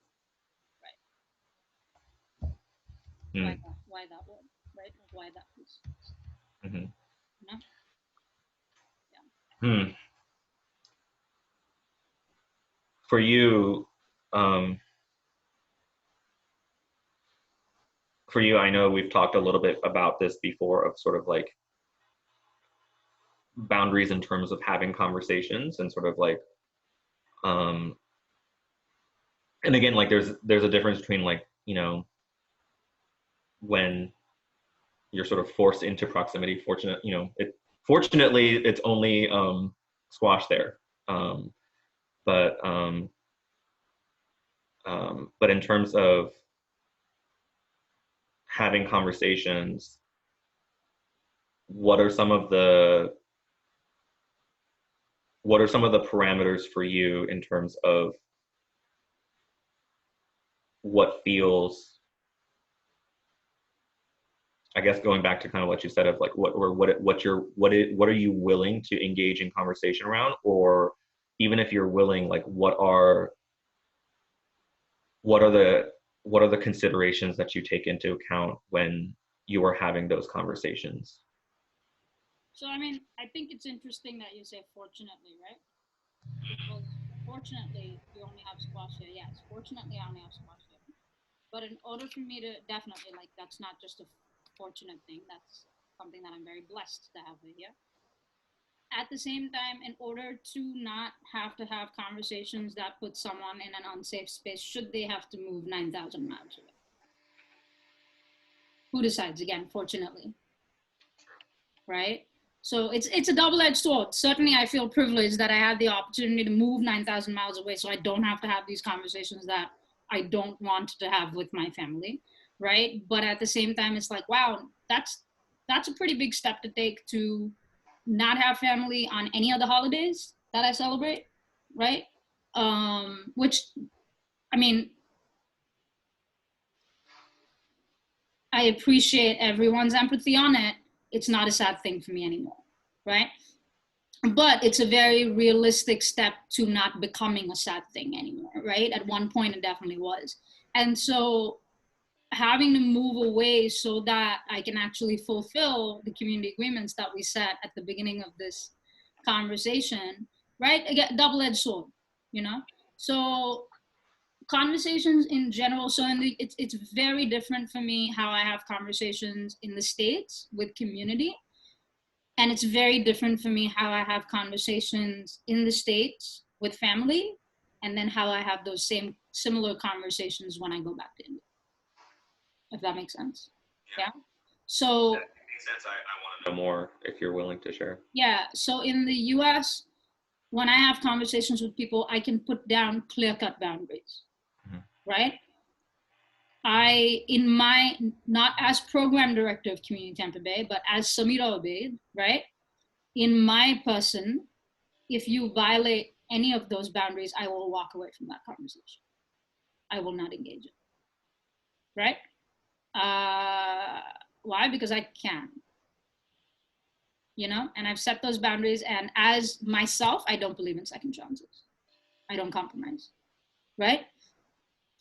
Speaker 1: Right. Why that word, right? Why that piece? No?
Speaker 2: Yeah. For you, I know we've talked a little bit about this before of sort of like boundaries in terms of having conversations and sort of like, and again, like there's a difference between like, you know, when you're sort of forced into proximity, fortunately it's only squash there. But in terms of having conversations, what are some of the parameters for you in terms of what feels, I guess going back to kind of what you said of like what are you willing to engage in conversation around, or even if you're willing, like what are the considerations that you take into account when you are having those conversations?
Speaker 1: So, I mean, I think it's interesting that you say fortunately, right? Because fortunately, you only have squash here. Yes, fortunately, I only have squash here. But in order for me to definitely, like, that's not just a fortunate thing, that's something that I'm very blessed to have here. At the same time, in order to not have to have conversations that put someone in an unsafe space, should they have to move 9,000 miles away? Who decides again, fortunately, right? So it's a double-edged sword. Certainly, I feel privileged that I have the opportunity to move 9,000 miles away, so I don't have to have these conversations that I don't want to have with my family, right? But at the same time, it's like, wow, that's a pretty big step to take to not have family on any of the holidays that I celebrate, right? Which, I mean, I appreciate everyone's empathy on it. It's not a sad thing for me anymore, right? But it's a very realistic step to not becoming a sad thing anymore, right? At one point, it definitely was. And so having to move away so that I can actually fulfill the community agreements that we set at the beginning of this conversation, right? Again, double-edged sword, you know? So conversations in general, so it's very different for me how I have conversations in the States with community, and it's very different for me how I have conversations in the States with family, and then how I have those same similar conversations when I go back to India, if that makes sense. Yeah. So
Speaker 2: that makes sense. I want to know more if you're willing to share.
Speaker 1: yeah, so in the US, when I have conversations with people, I can put down clear-cut boundaries, right? In my, not as program director of Community Tampa Bay, but as Samira Obaid, right? In my person, if you violate any of those boundaries, I will walk away from that conversation. I will not engage it, right? Why? Because I can, you know, and I've set those boundaries. And as myself, I don't believe in second chances. I don't compromise, right?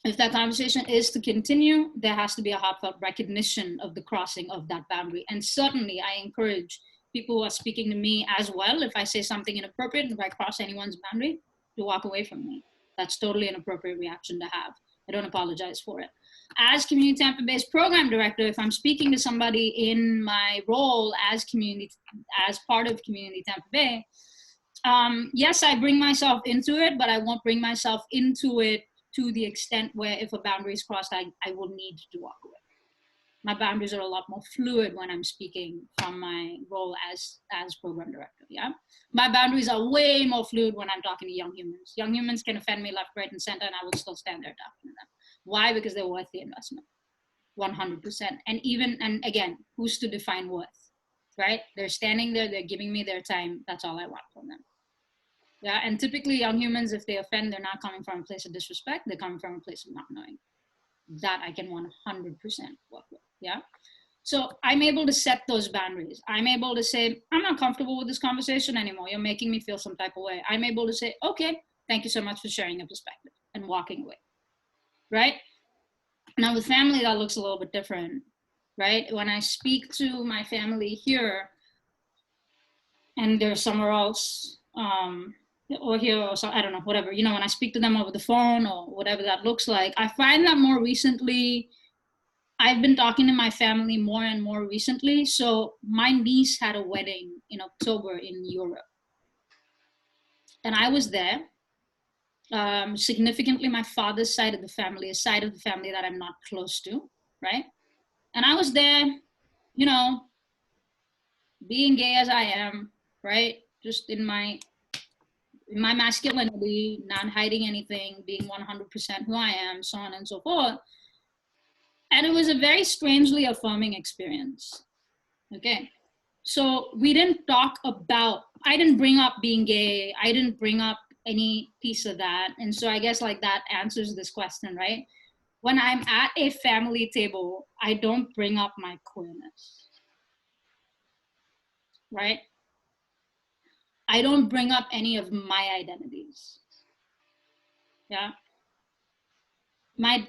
Speaker 1: If that conversation is to continue, there has to be a heartfelt recognition of the crossing of that boundary. And certainly, I encourage people who are speaking to me as well, if I say something inappropriate and if I cross anyone's boundary, to walk away from me. That's totally an appropriate reaction to have. I don't apologize for it. As Community Tampa Bay's program director, if I'm speaking to somebody in my role as part of Community Tampa Bay, yes, I bring myself into it, but I won't bring myself into it to the extent where if a boundary is crossed, I will need to walk away. My boundaries are a lot more fluid when I'm speaking from my role as program director, yeah? My boundaries are way more fluid when I'm talking to young humans. Young humans can offend me left, right, and center, and I will still stand there talking to them. Why? Because they're worth the investment, 100%. And again, who's to define worth, right? They're standing there, they're giving me their time, that's all I want from them. Yeah, and typically young humans, if they offend, they're not coming from a place of disrespect, they're coming from a place of not knowing. That I can 100% work with, yeah? So I'm able to set those boundaries. I'm able to say, I'm not comfortable with this conversation anymore. You're making me feel some type of way. I'm able to say, okay, thank you so much for sharing your perspective, and walking away, right? Now with family, that looks a little bit different, right? When I speak to my family here and they're somewhere else, or here or so, I don't know, whatever, you know, when I speak to them over the phone or whatever that looks like, I find that more recently, I've been talking to my family more and more recently. So my niece had a wedding in October in Europe. And I was there. Significantly, my father's side of the family, a side of the family that I'm not close to, right? And I was there, you know, being gay as I am, right? Just in my masculinity, not hiding anything, being 100% who I am, so on and so forth. And it was a very strangely affirming experience. Okay. So we didn't talk about, I didn't bring up being gay. I didn't bring up any piece of that. And so I guess like that answers this question, right? When I'm at a family table, I don't bring up my queerness, right? I don't bring up any of my identities. Yeah. My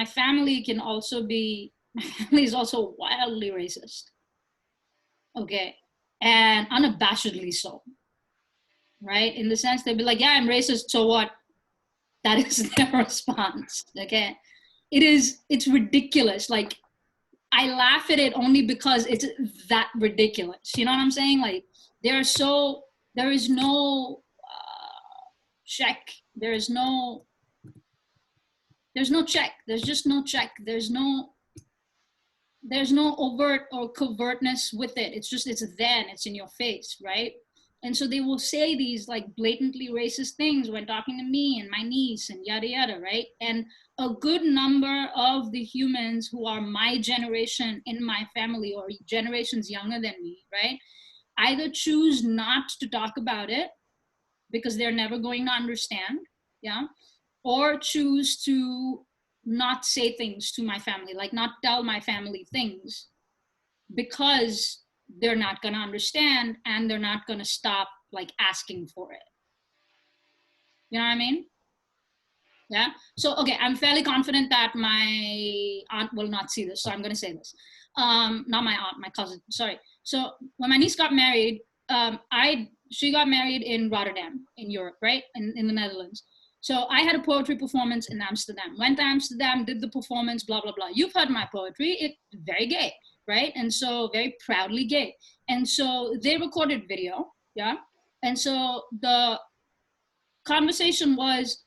Speaker 1: family can also be, my family is also wildly racist. Okay. and unabashedly so, right? In the sense they'd be like, yeah, I'm racist, so what? That is their response, okay? It's ridiculous. Like, I laugh at it only because it's that ridiculous. You know what I'm saying? Like, there is no check. There's no check. There's just no check. There's no overt or covertness with it. It's there and it's in your face, right? And so they will say these like blatantly racist things when talking to me and my niece and yada yada, right? And a good number of the humans who are my generation in my family or generations younger than me, right, either choose not to talk about it because they're never going to understand, yeah, or choose to not say things to my family, like not tell my family things because they're not going to understand and they're not going to stop like asking for it. You know what I mean? Yeah. So, okay, I'm fairly confident that my aunt will not see this. So I'm going to say this. Not my aunt, my cousin. Sorry. So when my niece got married, she got married in Rotterdam in Europe, right? In the Netherlands. So I had a poetry performance in Amsterdam. Went to Amsterdam, did the performance, blah, blah, blah. You've heard my poetry. It's very gay, right? And so very proudly gay. And so they recorded video, yeah? And so the conversation was,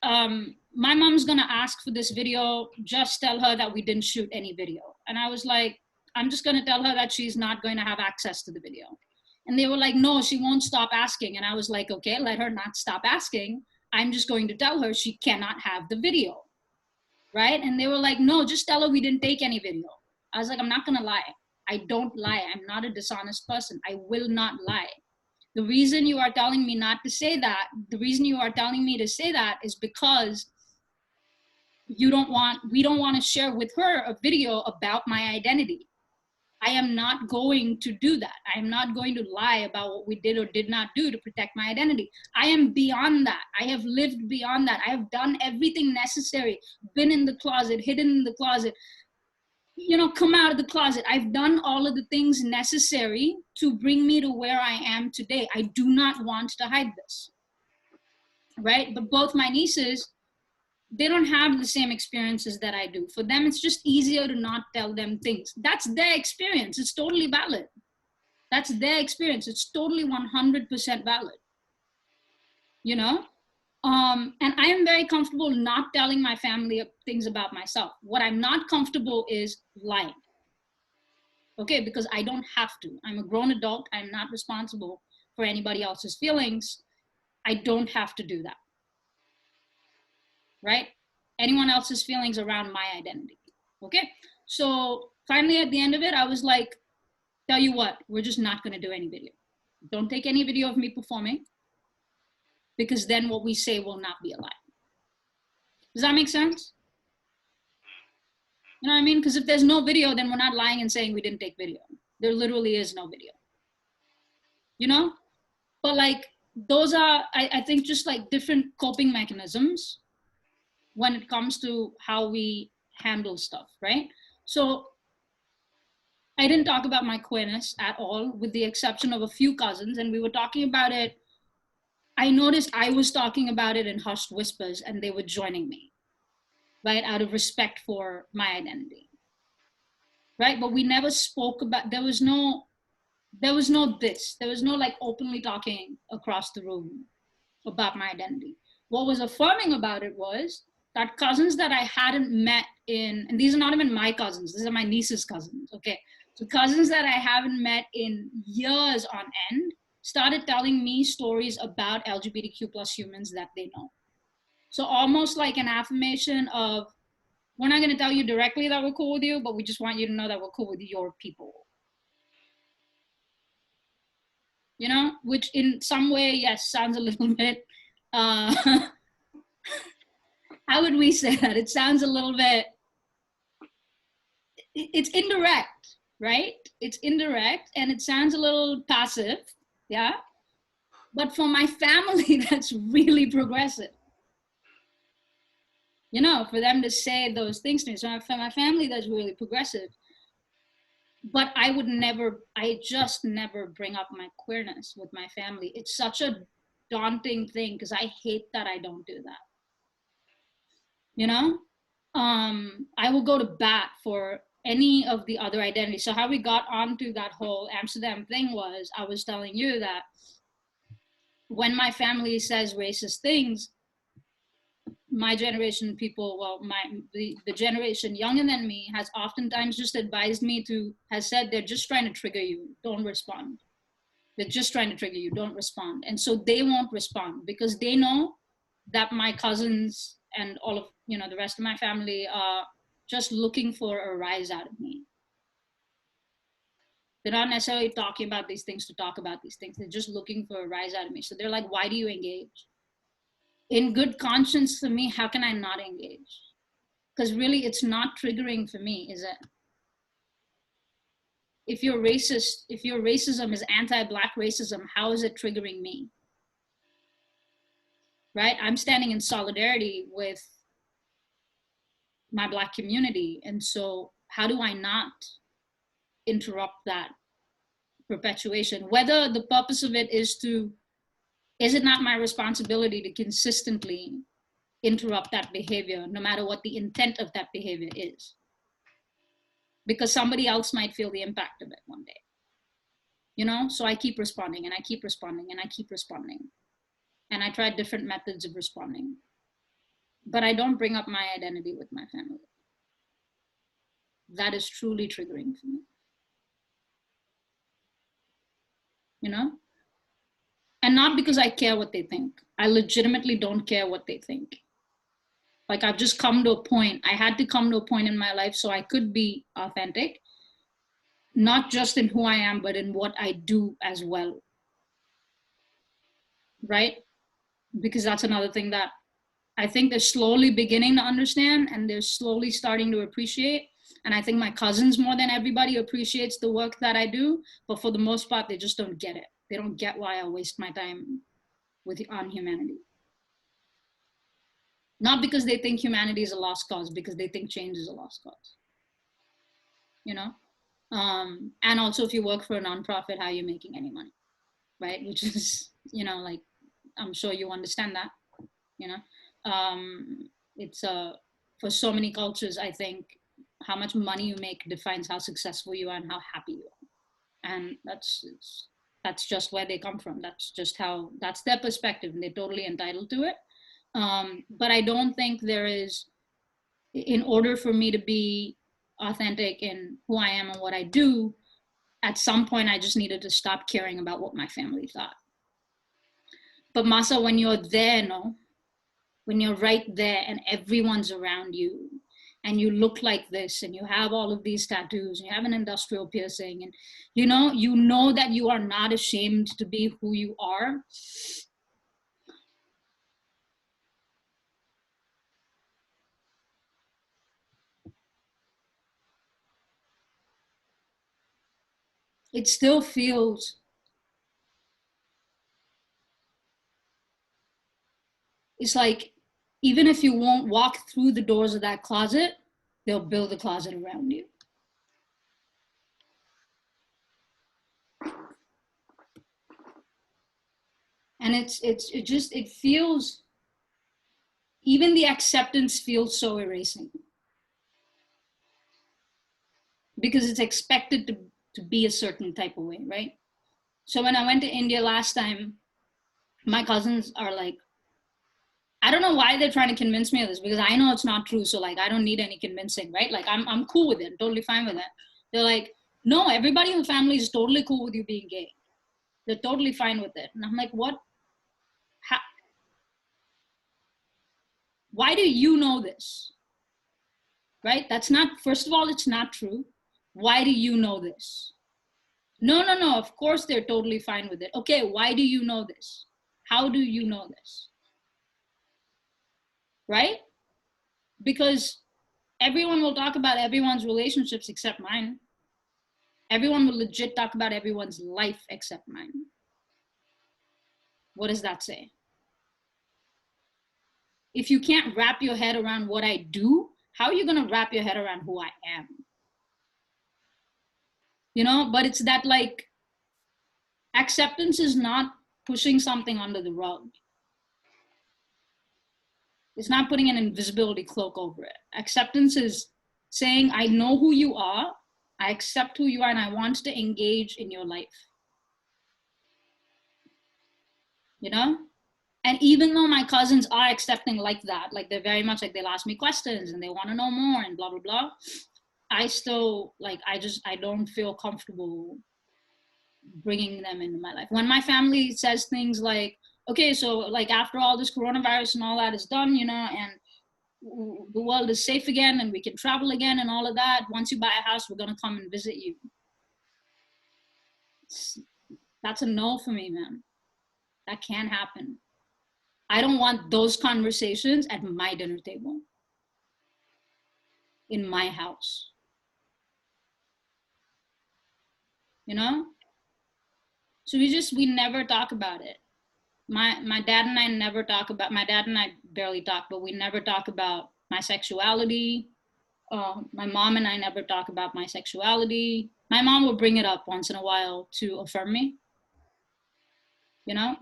Speaker 1: my mom's gonna ask for this video, just tell her that we didn't shoot any video. And I was like, I'm just gonna tell her that she's not going to have access to the video. And they were like, no, she won't stop asking. And I was like, okay, let her not stop asking. I'm just going to tell her she cannot have the video, right? And they were like, no, just tell her we didn't take any video. I was like, I'm not gonna lie. I don't lie. I'm not a dishonest person. I will not lie. The reason you are telling me not to say that, the reason you are telling me to say that is because we don't want to share with her a video about my identity. I am not going to do that. I am not going to lie about what we did or did not do to protect my identity. I am beyond that. I have lived beyond that. I have done everything necessary, been in the closet, hidden in the closet, you know, come out of the closet. I've done all of the things necessary to bring me to where I am today. I do not want to hide this, right? But both my nieces, they don't have the same experiences that I do. For them, it's just easier to not tell them things. That's their experience. It's totally valid. That's their experience. It's totally 100% valid, you know? And I am very comfortable not telling my family things about myself. What I'm not comfortable is lying. Okay, because I don't have to. I'm a grown adult. I'm not responsible for anybody else's feelings. I don't have to do that. Right? Anyone else's feelings around my identity. Okay? So finally at the end of it, I was like, tell you what, we're just not going to do any video. Don't take any video of me performing, because then what we say will not be a lie. Does that make sense? You know what I mean? Because if there's no video, then we're not lying and saying we didn't take video. There literally is no video. You know? But like, those are, I think, just like different coping mechanisms when it comes to how we handle stuff, right? So I didn't talk about my queerness at all, with the exception of a few cousins, and we were talking about it. I noticed I was talking about it in hushed whispers and they were joining me, right? Out of respect for my identity, right? But we never spoke about, there was no like openly talking across the room about my identity. What was affirming about it was that cousins that I hadn't met in, and these are not even my cousins, these are my niece's cousins, okay? So cousins that I haven't met in years on end started telling me stories about LGBTQ plus humans that they know. So almost like an affirmation of, we're not gonna tell you directly that we're cool with you, but we just want you to know that we're cool with your people. You know, which in some way, yes, sounds a little bit, how would we say that? It sounds a little bit, it's indirect, right? It's indirect and it sounds a little passive, yeah? But for my family, that's really progressive. You know, for them to say those things to me. So for my family, that's really progressive. but I just never bring up my queerness with my family. It's such a daunting thing because I hate that I don't do that. You know, I will go to bat for any of the other identities. So how we got onto that whole Amsterdam thing was, I was telling you that when my family says racist things, my generation people, well, the generation younger than me has oftentimes just advised me to, has said they're just trying to trigger you, don't respond. They're just trying to trigger you, don't respond. And so they won't respond because they know that my cousins and all of, you know, the rest of my family are just looking for a rise out of me. They're not necessarily talking about these things to talk about these things. They're just looking for a rise out of me. So they're like, why do you engage? In good conscience for me, how can I not engage? Because really it's not triggering for me, is it? If you're racist, if your racism is anti-Black racism, how is it triggering me? Right? I'm standing in solidarity with my Black community. And so how do I not interrupt that perpetuation? Whether the purpose of it is it not my responsibility to consistently interrupt that behavior, no matter what the intent of that behavior is? Because somebody else might feel the impact of it one day. You know, so I keep responding and I keep responding and I keep responding. And I try different methods of responding. But I don't bring up my identity with my family. That is truly triggering for me. You know? And not because I care what they think. I legitimately don't care what they think. Like I've just come to a point, I had to come to a point in my life so I could be authentic, not just in who I am, but in what I do as well. Right? Because that's another thing that I think they're slowly beginning to understand and they're slowly starting to appreciate. And I think my cousins more than everybody appreciates the work that I do, but for the most part, they just don't get it. They don't get why I waste my time on humanity. Not because they think humanity is a lost cause, because they think change is a lost cause. You know? And also if you work for a nonprofit, how are you making any money? Right? Which is, you know, like, I'm sure you understand that, you know? It's for so many cultures, I think how much money you make defines how successful you are and how happy you are. And that's just where they come from. That's just how, that's their perspective and they're totally entitled to it. But I don't think there is, in order for me to be authentic in who I am and what I do, at some point I just needed to stop caring about what my family thought. But Masa, when you're there, no, when you're right there and everyone's around you and you look like this and you have all of these tattoos and you have an industrial piercing and you know that you are not ashamed to be who you are. It still feels, it's like, even if you won't walk through the doors of that closet, they'll build a closet around you. And it feels, even the acceptance feels so erasing. Because it's expected to be a certain type of way, right? So when I went to India last time, my cousins are like, I don't know why they're trying to convince me of this because I know it's not true. So like, I don't need any convincing, right? Like I'm cool with it, totally fine with it. They're like, no, everybody in the family is totally cool with you being gay. They're totally fine with it. And I'm like, what? How? Why do you know this? Right? That's not, first of all, it's not true. Why do you know this? No, of course they're totally fine with it. Okay, why do you know this? How do you know this? Right? Because everyone will talk about everyone's relationships except mine. Everyone will legit talk about everyone's life except mine. What does that say? If you can't wrap your head around what I do, how are you going to wrap your head around who I am? you know, but it's that like acceptance is not pushing something under the rug. It's not putting an invisibility cloak over it. Acceptance is saying, I know who you are, I accept who you are, and I want to engage in your life. You know? And even though my cousins are accepting like that, like they're very much like they'll ask me questions and they want to know more and blah, blah, blah. I still like, I don't feel comfortable bringing them into my life. When my family says things like, okay, so like after all this coronavirus and all that is done, you know, and the world is safe again and we can travel again and all of that, once you buy a house, we're going to come and visit you. That's a no for me, man. That can't happen. I don't want those conversations at my dinner table, in my house. You know? So we never talk about it. My dad and I never talk about, my dad and I barely talk, but we never talk about my sexuality. My mom and I never talk about my sexuality. My mom will bring it up once in a while to affirm me. You know,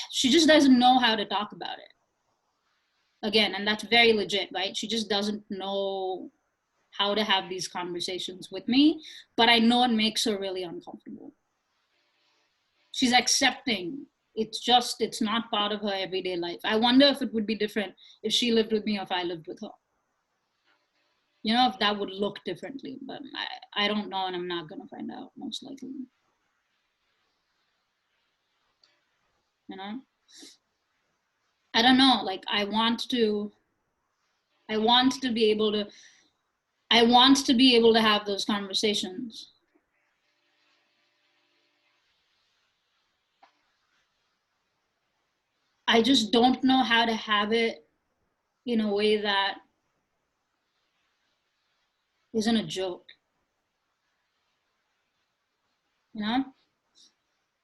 Speaker 1: she just doesn't know how to talk about it. Again, and that's very legit, right? She just doesn't know how to have these conversations with me, but I know it makes her really uncomfortable. She's accepting. It's not part of her everyday life. I wonder if it would be different if she lived with me or if I lived with her. You know, if that would look differently, but I don't know, and I'm not gonna find out, most likely. You know? I don't know, like I want to be able to have those conversations. I just don't know how to have it in a way that isn't a joke. You know?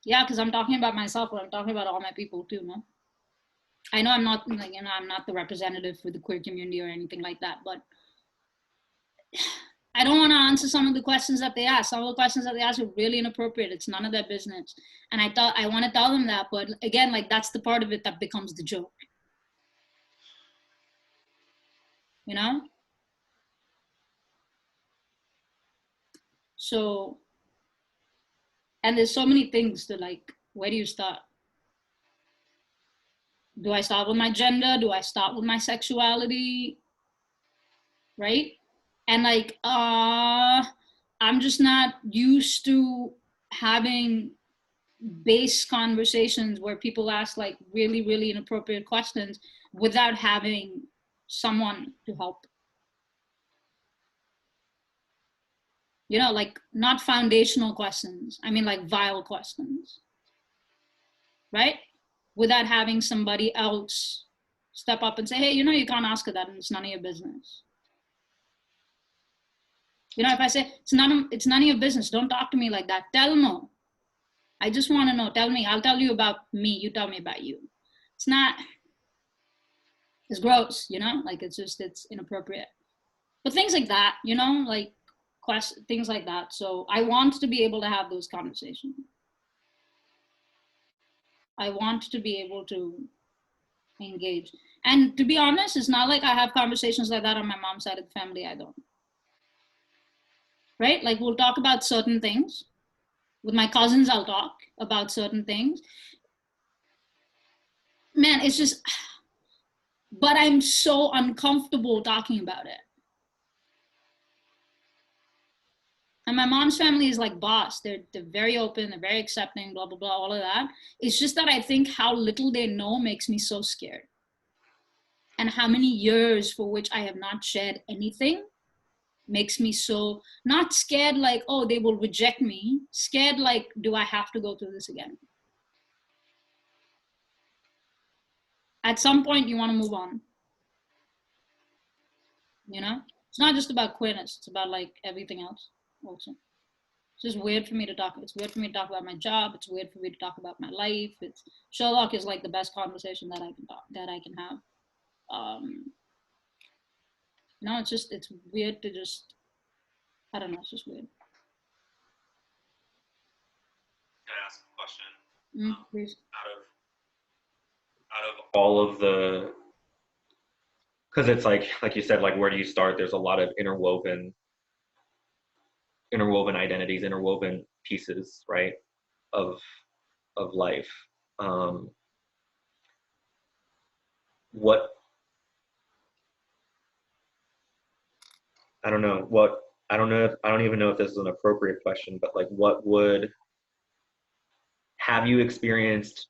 Speaker 1: Yeah, because I'm talking about myself, but I'm talking about all my people too, no? I know I'm not like, you know, I'm not the representative for the queer community or anything like that, but I don't want to answer some of the questions that they ask. Some of the questions that they ask are really inappropriate. It's none of their business. And I thought I want to tell them that, but again, like that's the part of it that becomes the joke. You know? So, and there's so many things to like, where do you start? Do I start with my gender? Do I start with my sexuality? Right? And like, I'm just not used to having base conversations where people ask like really, really inappropriate questions without having someone to help. You know, like not foundational questions. I mean, like vile questions, right? Without having somebody else step up and say, hey, you know, you can't ask her that and it's none of your business. You know, if I say, it's none of your business, don't talk to me like that. Tell me. I just want to know. Tell me. I'll tell you about me. You tell me about you. It's not, it's gross, you know? Like, it's inappropriate. But things like that, you know, like things like that. So I want to be able to have those conversations. I want to be able to engage. And to be honest, it's not like I have conversations like that on my mom's side of the family. I don't. Right? Like we'll talk about certain things. With my cousins, I'll talk about certain things. Man, it's just, but I'm so uncomfortable talking about it. And my mom's family is like boss. They're very open, they're very accepting, blah, blah, blah, all of that. It's just that I think how little they know makes me so scared. And how many years for which I have not shared anything makes me so not scared like, oh, they will reject me. Scared like, do I have to go through this again? At some point, you want to move on. You know? It's not just about queerness, it's about like everything else also. It's just weird for me to talk. It's weird for me to talk about my job. It's weird for me to talk about my life. It's Sherlock is like the best conversation that I can have. No, it's weird to just, I don't know, it's just weird. Please.
Speaker 2: Out of all of the, because it's like you said, like where do you start? There's a lot of interwoven identities, interwoven pieces, right, of life. Um, what I don't know what I don't even know if this is an appropriate question, but like what would have you experienced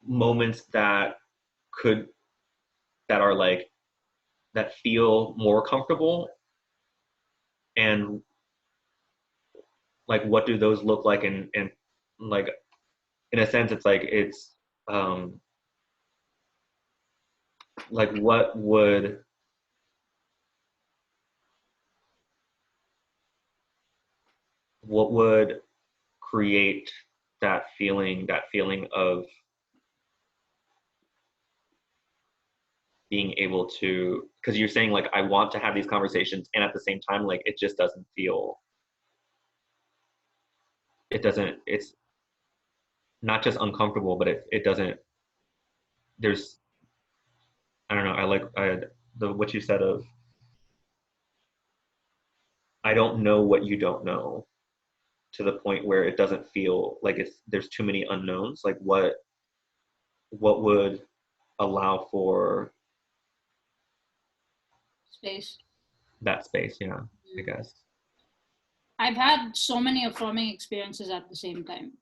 Speaker 2: moments that could that are like that feel more comfortable, and like what do those look like, and like in a sense it's like it's um like what would create that feeling of being able to, because you're saying like I want to have these conversations and at the same time like it just doesn't feel, it's not just uncomfortable, but it doesn't, there's, I don't know, the what you said of I don't know what you don't know, to the point where it doesn't feel like it's there's too many unknowns. Like what would allow for
Speaker 1: Space.
Speaker 2: that space? Yeah, I guess.
Speaker 1: I've had so many affirming experiences at the same time.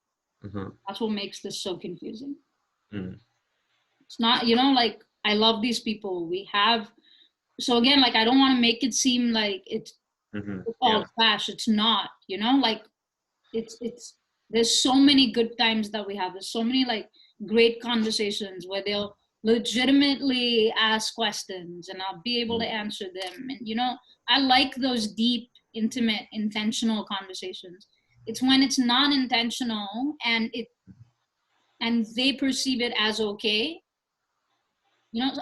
Speaker 2: Mm-hmm.
Speaker 1: That's what makes this so confusing.
Speaker 2: Mm.
Speaker 1: It's not, like I love these people. We have, so again, like I don't want to make it seem like it's
Speaker 2: Mm-hmm.
Speaker 1: all
Speaker 2: Yeah.
Speaker 1: trash. It's not, like it's there's so many good times that we have. There's so many like great conversations where they'll legitimately ask questions and I'll be able to answer them. And I like those deep, intimate, intentional conversations. It's when it's non-intentional and they perceive it as okay.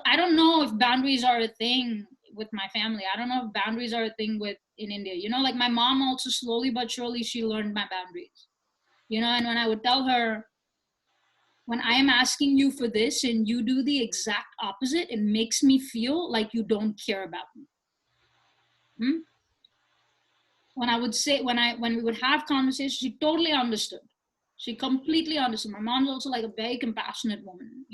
Speaker 1: I don't know if boundaries are a thing with my family. I don't know if boundaries are a thing in India. Like my mom also slowly but surely she learned my boundaries. And when I would tell her, when I am asking you for this and you do the exact opposite, it makes me feel like you don't care about me. When I would say, when we would have conversations, she totally understood. She completely understood. My mom's also like a very compassionate woman,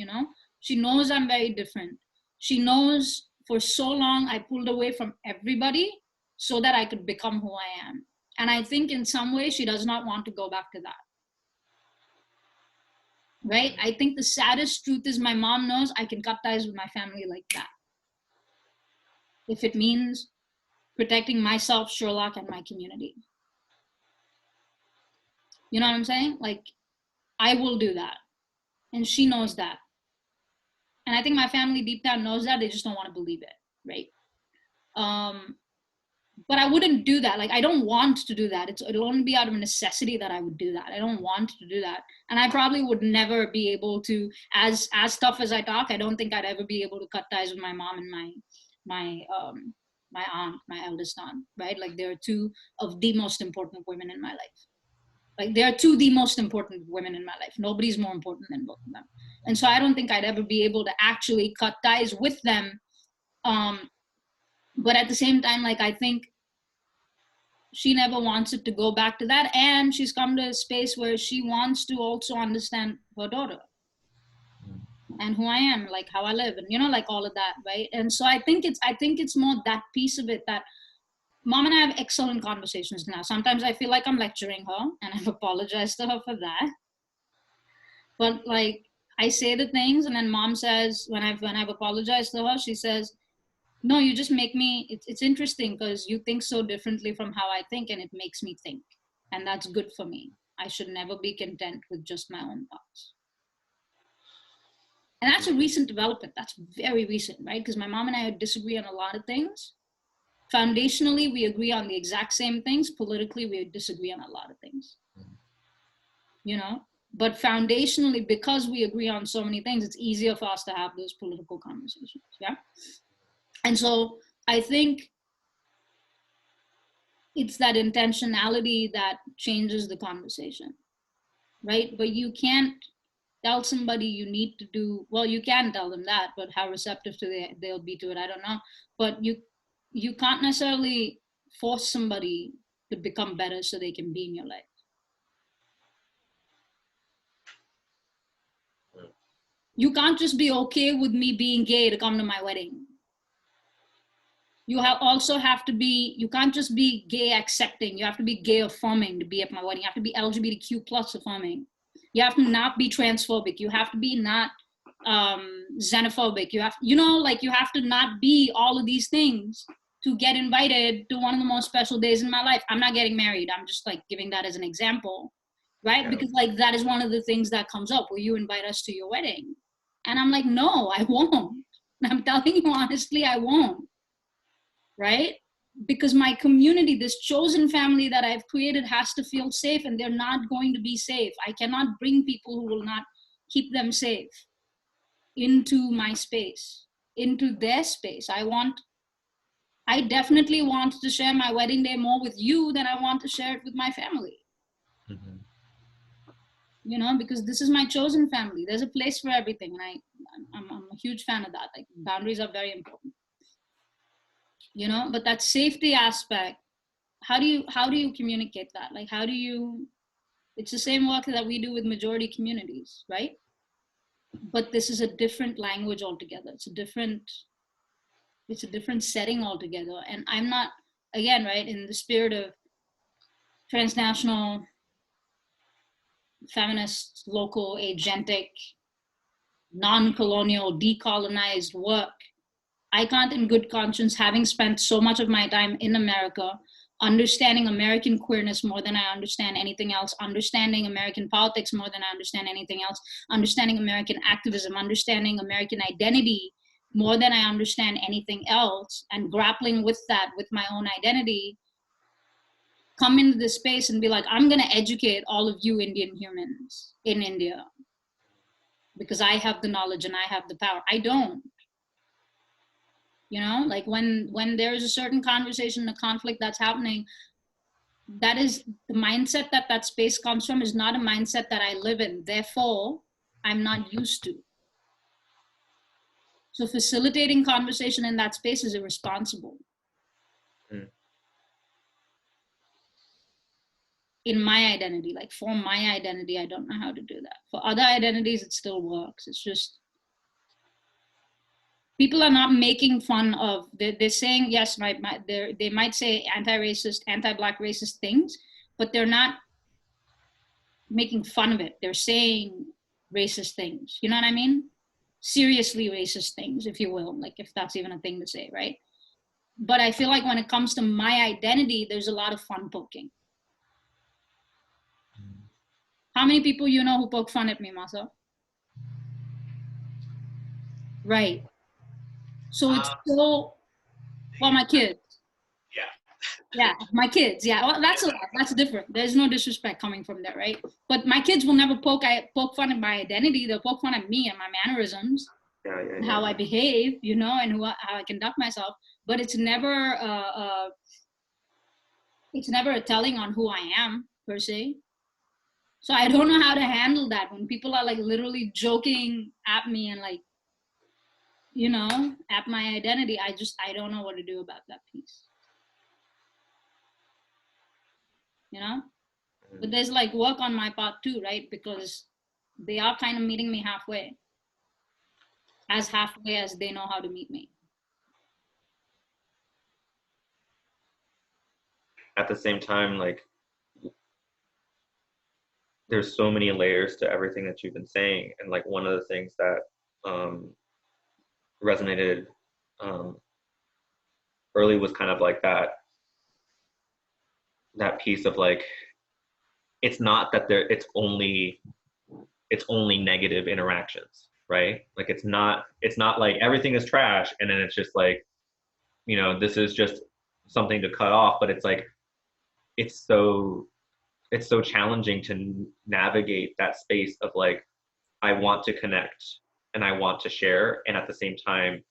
Speaker 1: She knows I'm very different. She knows for so long I pulled away from everybody so that I could become who I am. And I think in some way she does not want to go back to that. Right? I think the saddest truth is my mom knows I can cut ties with my family like that. If it means protecting myself, Sherlock, and my community. You know what I'm saying? Like, I will do that. And she knows that. And I think my family deep down knows that. They just don't want to believe it. Right? But I wouldn't do that. Like, I don't want to do that. It'll only be out of necessity that I would do that. I don't want to do that. And I probably would never be able to, as tough as I talk, I don't think I'd ever be able to cut ties with my mom and my aunt, my eldest aunt, right? Like they're two of the most important women in my life. Like they're two of the most important women in my life. Nobody's more important than both of them. And so I don't think I'd ever be able to actually cut ties with them. But at the same time, like I think she never wants it to go back to that. And she's come to a space where she wants to also understand her daughter and who I am, like how I live, and like all of that, right? And so I think it's more that piece of it that mom and I have excellent conversations now. Sometimes I feel like I'm lecturing her, and I've apologized to her for that. But like I say the things, and then mom says when I've apologized to her, she says, "No, you just make me." It's interesting because you think so differently from how I think, and it makes me think, and that's good for me. I should never be content with just my own thoughts. And that's a recent development. That's very recent, right? Because my mom and I disagree on a lot of things. Foundationally, we agree on the exact same things. Politically, we disagree on a lot of things. But foundationally, because we agree on so many things, it's easier for us to have those political conversations. Yeah. And so I think it's that intentionality that changes the conversation. right? But you can't tell somebody you need to do, well, you can tell them that, but how receptive they'll be to it, I don't know. But you can't necessarily force somebody to become better so they can be in your life. You can't just be okay with me being gay to come to my wedding. You also have to be, you can't just be gay accepting, you have to be gay affirming to be at my wedding. You have to be LGBTQ plus affirming. You have to not be transphobic. You have to be not xenophobic. You have, you know, like you have to not be all of these things to get invited to one of the most special days in my life. I'm not getting married. I'm just like giving that as an example, right? Yeah. Because like that is one of the things that comes up. Will you invite us to your wedding? And I'm like, no, I won't. I'm telling you honestly, I won't. Right? Because my community, this chosen family that I've created, has to feel safe, and they're not going to be safe. I cannot bring people who will not keep them safe into my space, into their space. I definitely want to share my wedding day more with you than I want to share it with my family. Mm-hmm. You know, because this is my chosen family. There's a place for everything, and I'm a huge fan of that. Like, boundaries are very important. You know, but that safety aspect, how do you communicate that? Like, how do you, it's the same work that we do with majority communities, right? But this is a different language altogether. It's a different setting altogether. And I'm not, again, right, in the spirit of transnational, feminist, local, agentic, non-colonial, decolonized work, I can't in good conscience, having spent so much of my time in America, understanding American queerness more than I understand anything else, understanding American politics more than I understand anything else, understanding American activism, understanding American identity more than I understand anything else, and grappling with that, with my own identity, come into this space and be like, I'm going to educate all of you Indian humans in India because I have the knowledge and I have the power. I don't. You know, like when there is a certain conversation, a conflict that's happening, that is the mindset that space comes from is not a mindset that I live in. Therefore, I'm not used to. So facilitating conversation in that space is irresponsible. Mm. In my identity, like for my identity, I don't know how to do that. For other identities, it still works. It's just, people are not making fun of, they're saying, yes, they might say anti-racist, anti-Black racist things, but they're not making fun of it. They're saying racist things. You know what I mean? Seriously racist things, if you will, like if that's even a thing to say, right? But I feel like when it comes to my identity, there's a lot of fun poking. How many people you know who poke fun at me, Masa? Right. So it's so, well, my kids. Yeah, my kids. Yeah, well, that's different. There's no disrespect coming from there, right? But my kids will never poke fun at my identity. They'll poke fun at me and my mannerisms, how I behave, you know, and how I conduct myself. But it's never a telling on who I am per se. So I don't know how to handle that when people are like literally joking at me and like, you know, at my identity. I don't know what to do about that piece. You know? But there's like work on my part too, right? Because they are kind of meeting me halfway as they know how to meet me.
Speaker 2: At the same time, like, there's so many layers to everything that you've been saying. And like one of the things that resonated early was kind of like that piece of like, it's not that it's only negative interactions, right? Like it's not like everything is trash and then it's just like, you know, this is just something to cut off, but it's like, it's so challenging to navigate that space of like, I want to connect and I want to share, and at the same time,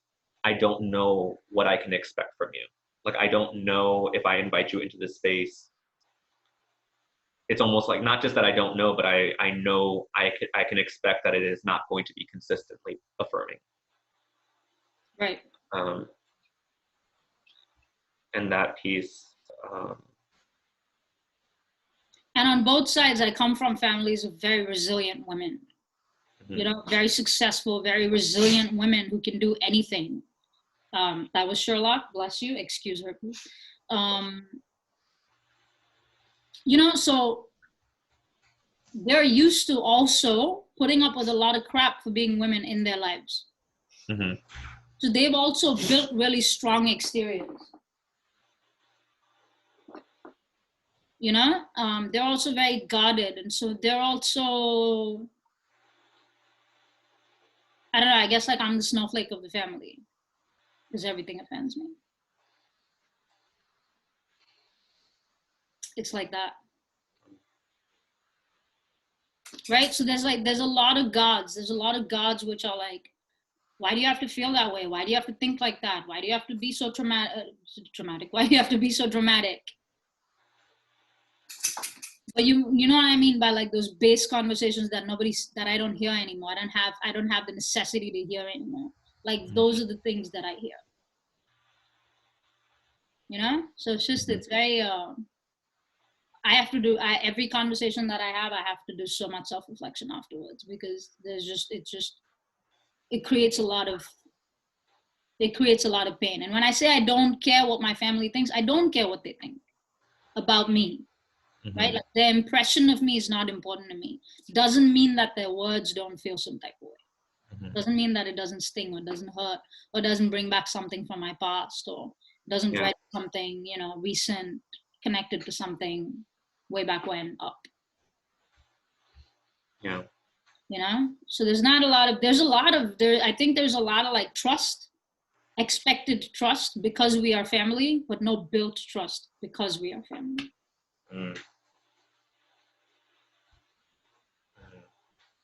Speaker 2: I don't know what I can expect from you. Like, I don't know if I invite you into this space, it's almost like not just that I don't know, but I know I can expect that it is not going to be consistently affirming.
Speaker 1: Right.
Speaker 2: And that piece.
Speaker 1: And on both sides, I come from families of very resilient women. You know, very successful, very resilient women who can do anything. That was Sherlock, bless you, excuse her, please. You know, so they're used to also putting up with a lot of crap for being women in their lives. So they've also built really strong exteriors. You know, they're also very guarded, and so they're also, I don't know, I guess like I'm the snowflake of the family because everything offends me. It's like that. Right? So there's a lot of gods. There's a lot of gods which are like, why do you have to feel that way? Why do you have to think like that? Why do you have to be so traumatic? Why do you have to be so dramatic? But you know what I mean by like those base conversations that I don't hear anymore. I don't have the necessity to hear anymore. Like those are the things that I hear. You know? So it's just, it's very, I have to do, every conversation that I have to do so much self-reflection afterwards, because it creates a lot of pain. And when I say I don't care what my family thinks, I don't care what they think about me. Right? Like their impression of me is not important to me. Doesn't mean that their words don't feel some type of way. Doesn't mean that it doesn't sting or doesn't hurt or doesn't bring back something from my past or doesn't dread something, you know, recent, connected to something way back when up.
Speaker 2: Yeah.
Speaker 1: You know? So I think there's a lot of like trust, expected trust because we are family, but no built trust because we are family.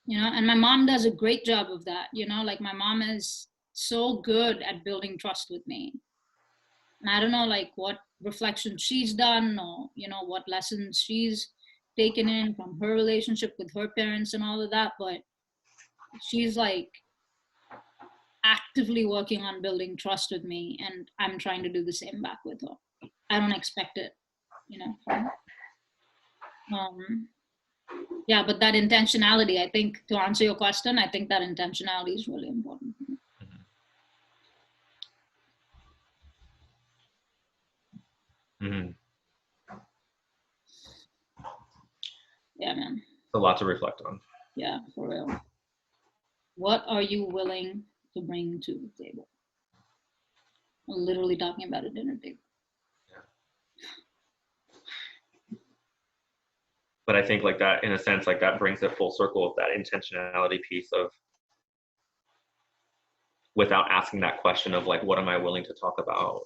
Speaker 1: You know, and my mom does a great job of that. You know, like my mom is so good at building trust with me. And I don't know like what reflection she's done or, you know, what lessons she's taken in from her relationship with her parents and all of that, but she's like actively working on building trust with me, and I'm trying to do the same back with her. I don't expect it, you know. Yeah, but that intentionality, I think, to answer your question, I think that intentionality is really important. Yeah, man.
Speaker 2: A lot to reflect on.
Speaker 1: Yeah, for real. What are you willing to bring to the table? I'm literally talking about a dinner table.
Speaker 2: But I think like that, in a sense, like that brings it full circle of that intentionality piece of, without asking that question of like, what am I willing to talk about?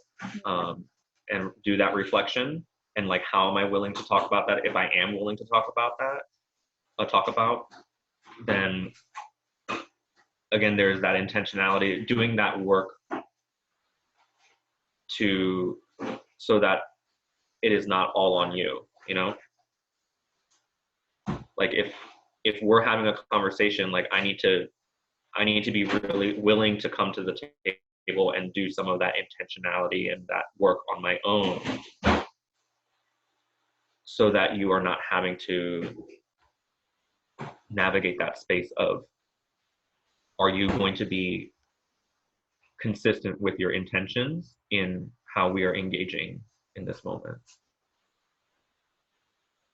Speaker 2: And do that reflection, and like, how am I willing to talk about that? If I am willing to talk about that, then again, there's that intentionality, doing that work so that it is not all on you, you know? Like if we're having a conversation, like I need to be really willing to come to the table and do some of that intentionality and that work on my own, so that you are not having to navigate that space of, are you going to be consistent with your intentions in how we are engaging in this moment?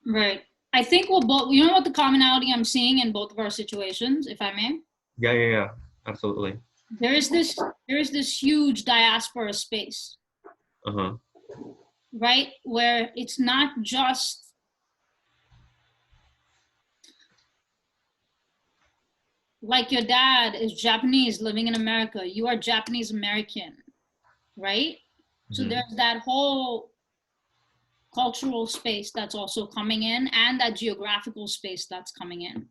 Speaker 1: Right. I think we'll both, you know what the commonality I'm seeing in both of our situations, if I may?
Speaker 2: Yeah. Absolutely.
Speaker 1: There is this huge diaspora space. Right? Where it's not just like your dad is Japanese living in America, you are Japanese American, right? So there's that whole cultural space that's also coming in, and that geographical space that's coming in,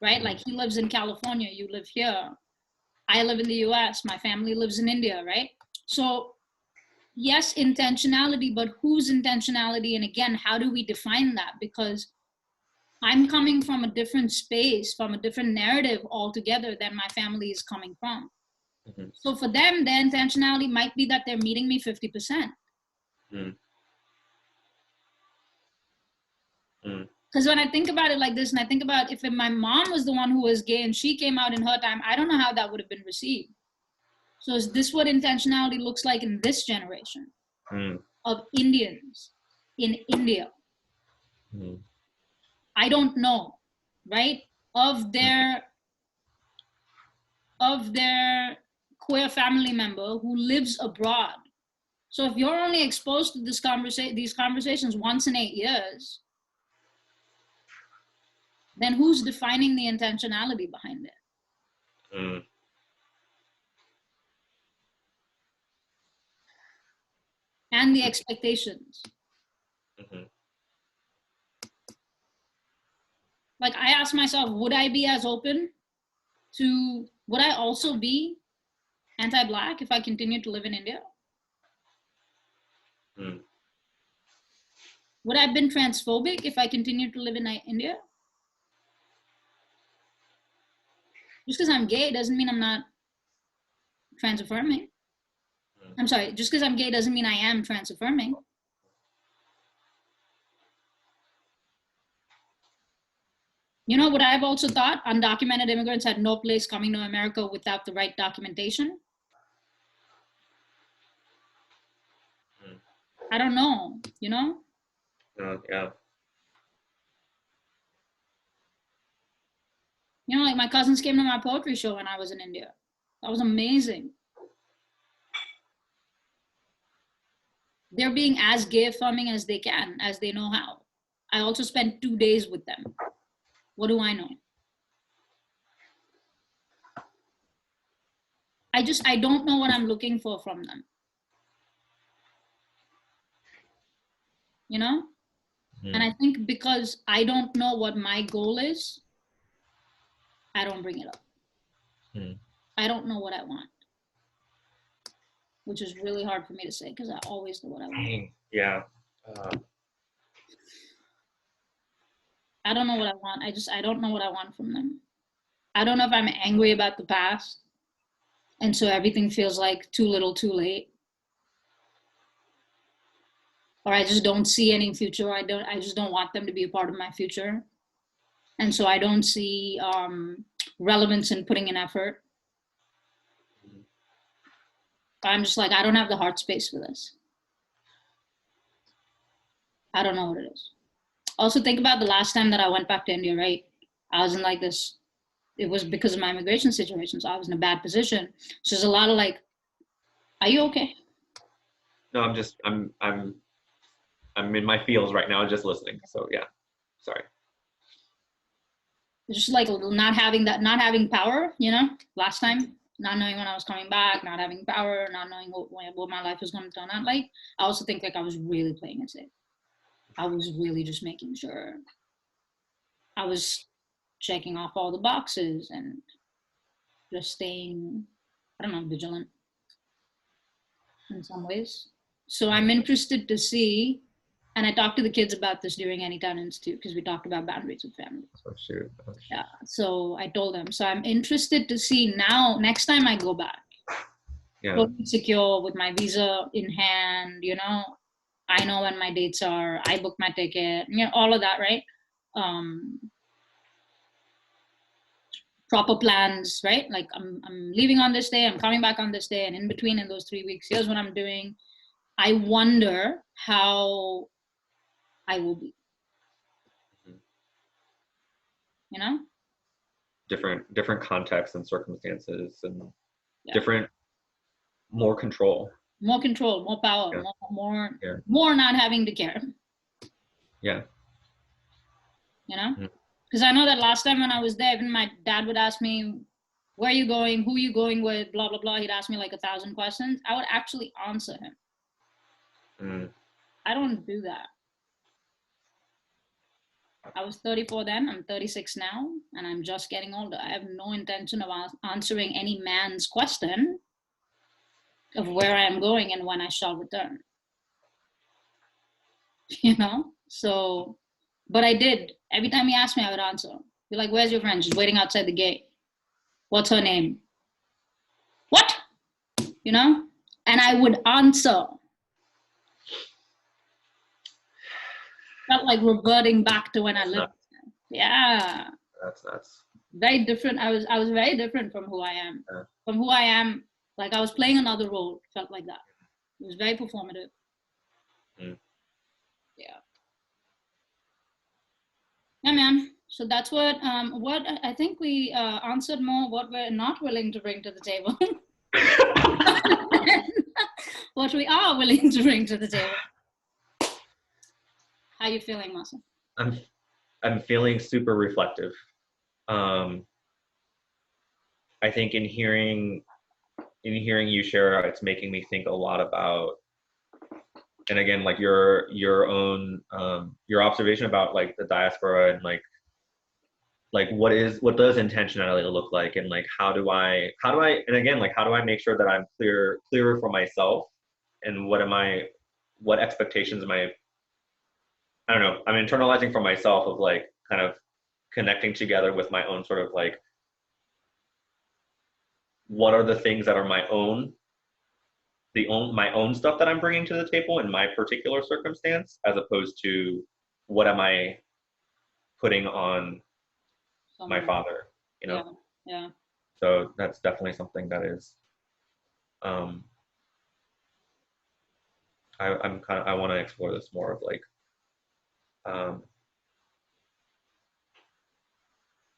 Speaker 1: right? Like he lives in California, you live here. I live in the US, my family lives in India, right? So yes, intentionality, but whose intentionality? And again, how do we define that? Because I'm coming from a different space, from a different narrative altogether than my family is coming from.
Speaker 2: Mm-hmm.
Speaker 1: So for them, their intentionality might be that they're meeting me 50%.
Speaker 2: Mm. Mm.
Speaker 1: Because when I think about it like this, and I think about if my mom was the one who was gay and she came out in her time, I don't know how that would have been received. So is this what intentionality looks like in this generation of Indians in India? I don't know, right? Of their queer family member who lives abroad. So if you're only exposed to these conversations once in 8 years, then who's defining the intentionality behind it?
Speaker 2: Mm.
Speaker 1: And the expectations.
Speaker 2: Mm-hmm.
Speaker 1: Like I ask myself, would I be as open to, would I also be anti-Black if I continued to live in India?
Speaker 2: Mm.
Speaker 1: Would I have been transphobic if I continued to live in India? Just because I'm gay doesn't mean I'm not trans affirming. I'm sorry, just because I'm gay doesn't mean I am trans affirming. You know what I've also thought? Undocumented immigrants had no place coming to America without the right documentation. I don't know, you know?
Speaker 2: Yeah.
Speaker 1: You know, like my cousins came to my poetry show when I was in India. That was amazing. They're being as gay affirming as they can, as they know how. I also spent 2 days with them. What do I know? I don't know what I'm looking for from them. You know? And I think because I don't know what my goal is, I don't bring it up. I don't know what I want, which is really hard for me to say because I always know what I want.
Speaker 2: Yeah.
Speaker 1: I don't know what I want. I don't know what I want from them. I don't know if I'm angry about the past. And so everything feels like too little, too late. Or I just don't see any future. I just don't want them to be a part of my future. And so I don't see relevance in putting in effort. I'm just like, I don't have the heart space for this. I don't know what it is. Also think about the last time that I went back to India, right? I was in like this, it was because of my immigration situation. So I was in a bad position. So there's a lot of like, are you okay?
Speaker 2: No, I'm in my feels right now, just listening. So yeah, sorry.
Speaker 1: Just like not having power, you know, last time, not knowing when I was coming back, not having power, not knowing what my life was going to turn out like. I also think like I was really playing it safe. I was really just making sure I was checking off all the boxes and just staying, I don't know, vigilant in some ways. So I'm interested to see, and I talked to the kids about this during Anytime Institute because we talked about boundaries with families.
Speaker 2: Oh, shoot.
Speaker 1: Yeah, so I told them. So I'm interested to see now, next time I go back, totally secure with my visa in hand, you know, I know when my dates are, I book my ticket, you know, all of that, right? Proper plans, right? Like I'm leaving on this day, I'm coming back on this day, and in between in those 3 weeks, here's what I'm doing. I wonder how I will be. You know?
Speaker 2: Different contexts and circumstances and different, more control.
Speaker 1: More control, more power, more not having to care.
Speaker 2: Yeah.
Speaker 1: You know? Because I know that last time when I was there, even my dad would ask me, where are you going? Who are you going with? Blah, blah, blah. He'd ask me like 1,000 questions. I would actually answer him. I don't do that. I was 34 then, I'm 36 now, and I'm just getting older. I have no intention of answering any man's question of where I am going and when I shall return. You know? So But I did. Every time he asked me, I would answer. Be like, where's your friend? She's waiting outside the gate. What's her name? What? You know? And I would answer. Felt like reverting back to when I lived. Yeah.
Speaker 2: That's nuts.
Speaker 1: Very different. I was very different from who I am.
Speaker 2: Yeah.
Speaker 1: From who I am, like I was playing another role. Felt like that. It was very performative.
Speaker 2: Mm.
Speaker 1: Yeah. Yeah, man. So that's what I think we answered more what we're not willing to bring to the table. What we are willing to bring to the table. How you feeling, Masa?
Speaker 2: I'm feeling super reflective. I think in hearing you share, it's making me think a lot about, and again, like your own your observation about like the diaspora and like what does intentionality look like, and like how do I and again, like how do I make sure that I'm clearer for myself, and what expectations am I don't know, I'm internalizing for myself of like kind of connecting together with my own sort of like, what are the things that are my own stuff that I'm bringing to the table in my particular circumstance, as opposed to what am I putting on my father, you know?
Speaker 1: Yeah.
Speaker 2: So that's definitely something that is, I want to explore this more of like,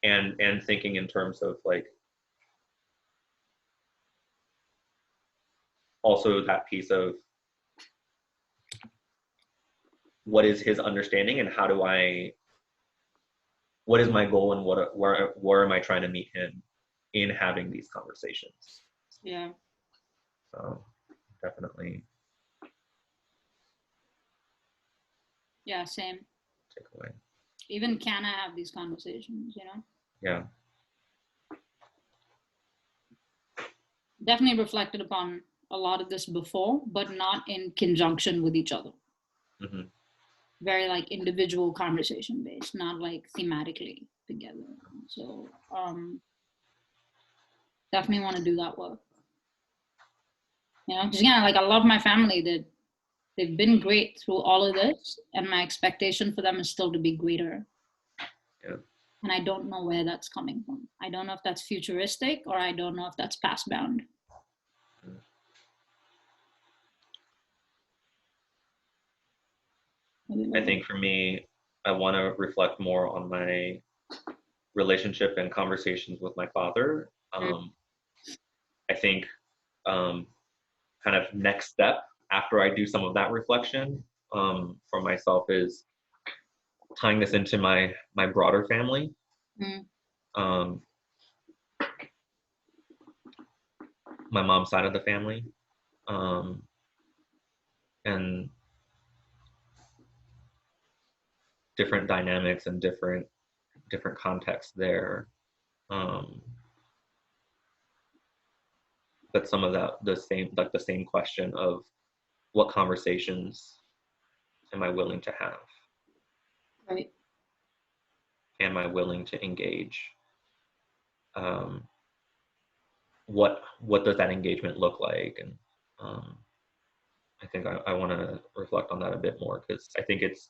Speaker 2: and thinking in terms of like, also that piece of what is his understanding, and what is my goal, and where am I trying to meet him in having these conversations.
Speaker 1: Yeah.
Speaker 2: So definitely.
Speaker 1: Yeah, same.
Speaker 2: Take away.
Speaker 1: Even can I have these conversations, you know?
Speaker 2: Yeah.
Speaker 1: Definitely reflected upon a lot of this before, but not in conjunction with each other.
Speaker 2: Mm-hmm.
Speaker 1: Very like individual conversation based, not like thematically together. So definitely want to do that work. You know, because again, like I love my family. That they've been great through all of this, and my expectation for them is still to be greater.
Speaker 2: Yeah.
Speaker 1: And I don't know where that's coming from. I don't know if that's futuristic, or I don't know if that's past bound.
Speaker 2: I think for me, I want to reflect more on my relationship and conversations with my father. I think kind of next step after I do some of that reflection for myself is tying this into my broader family. My mom's side of the family, and different dynamics and different contexts there. But some of that, the same question of what conversations am I willing to have?
Speaker 1: Right.
Speaker 2: Am I willing to engage? What does that engagement look like? And I think I want to reflect on that a bit more, because I think it's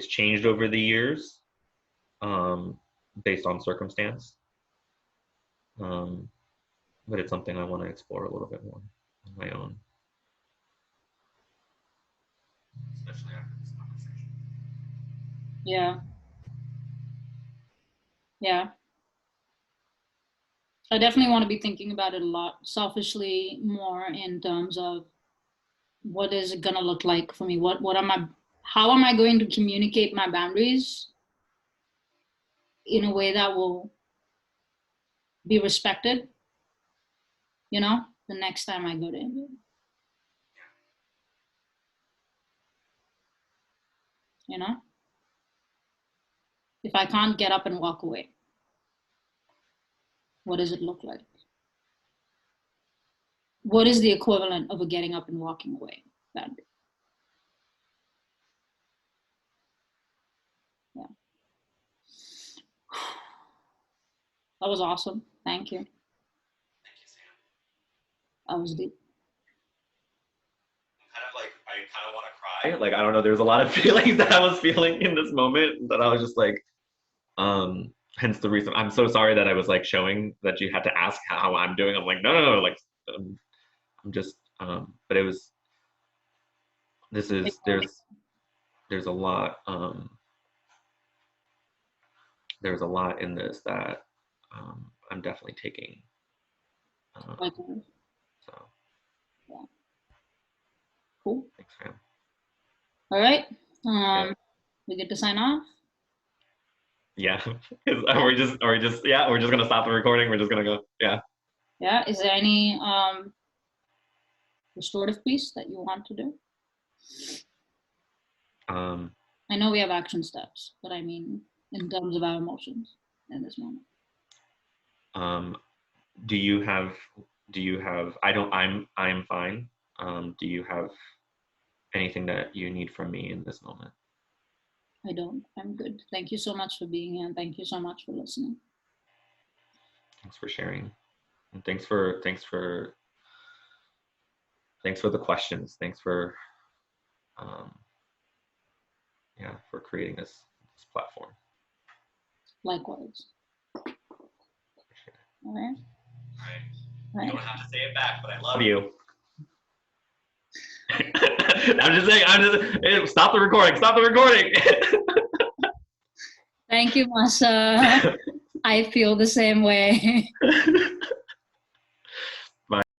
Speaker 2: changed over the years based on circumstance. But it's something I want to explore a little bit more on my own. Especially after this conversation.
Speaker 1: Yeah. Yeah. I definitely want to be thinking about it a lot, selfishly, more in terms of what is it going to look like for me? How am I going to communicate my boundaries in a way that will be respected, you know, the next time I go to India? You know, if I can't get up and walk away, what does it look like? What is the equivalent of a getting up and walking away that day? Yeah. That was awesome. Thank you.
Speaker 2: Thank you, Sam.
Speaker 1: That was deep.
Speaker 2: I kind of want to cry. Like, I don't know, there's a lot of feelings that I was feeling in this moment that I was just like, hence the reason. I'm so sorry that I was like showing that you had to ask how I'm doing. I'm like, no, like, I'm just, but it was, there's a lot, there's a lot in this that I'm definitely taking. So.
Speaker 1: Yeah. Cool.
Speaker 2: Thanks, fam.
Speaker 1: All right. We get to sign off.
Speaker 2: Yeah. We're just gonna stop the recording. We're just gonna go. Yeah.
Speaker 1: Yeah. Is there any restorative piece that you want to do? I know we have action steps, but I mean, in terms of our emotions in this moment.
Speaker 2: Do you have? I'm fine. Do you have anything that you need from me in this moment?
Speaker 1: I don't. I'm good. Thank you so much for being here, and thank you so much for listening.
Speaker 2: Thanks for sharing, and thanks for the questions. Thanks for for creating this platform.
Speaker 1: Likewise. All right.
Speaker 2: You don't have to say it back, but I love you. I'm just saying. Stop the recording. Stop the recording.
Speaker 1: Thank you, Masha. I feel the same way.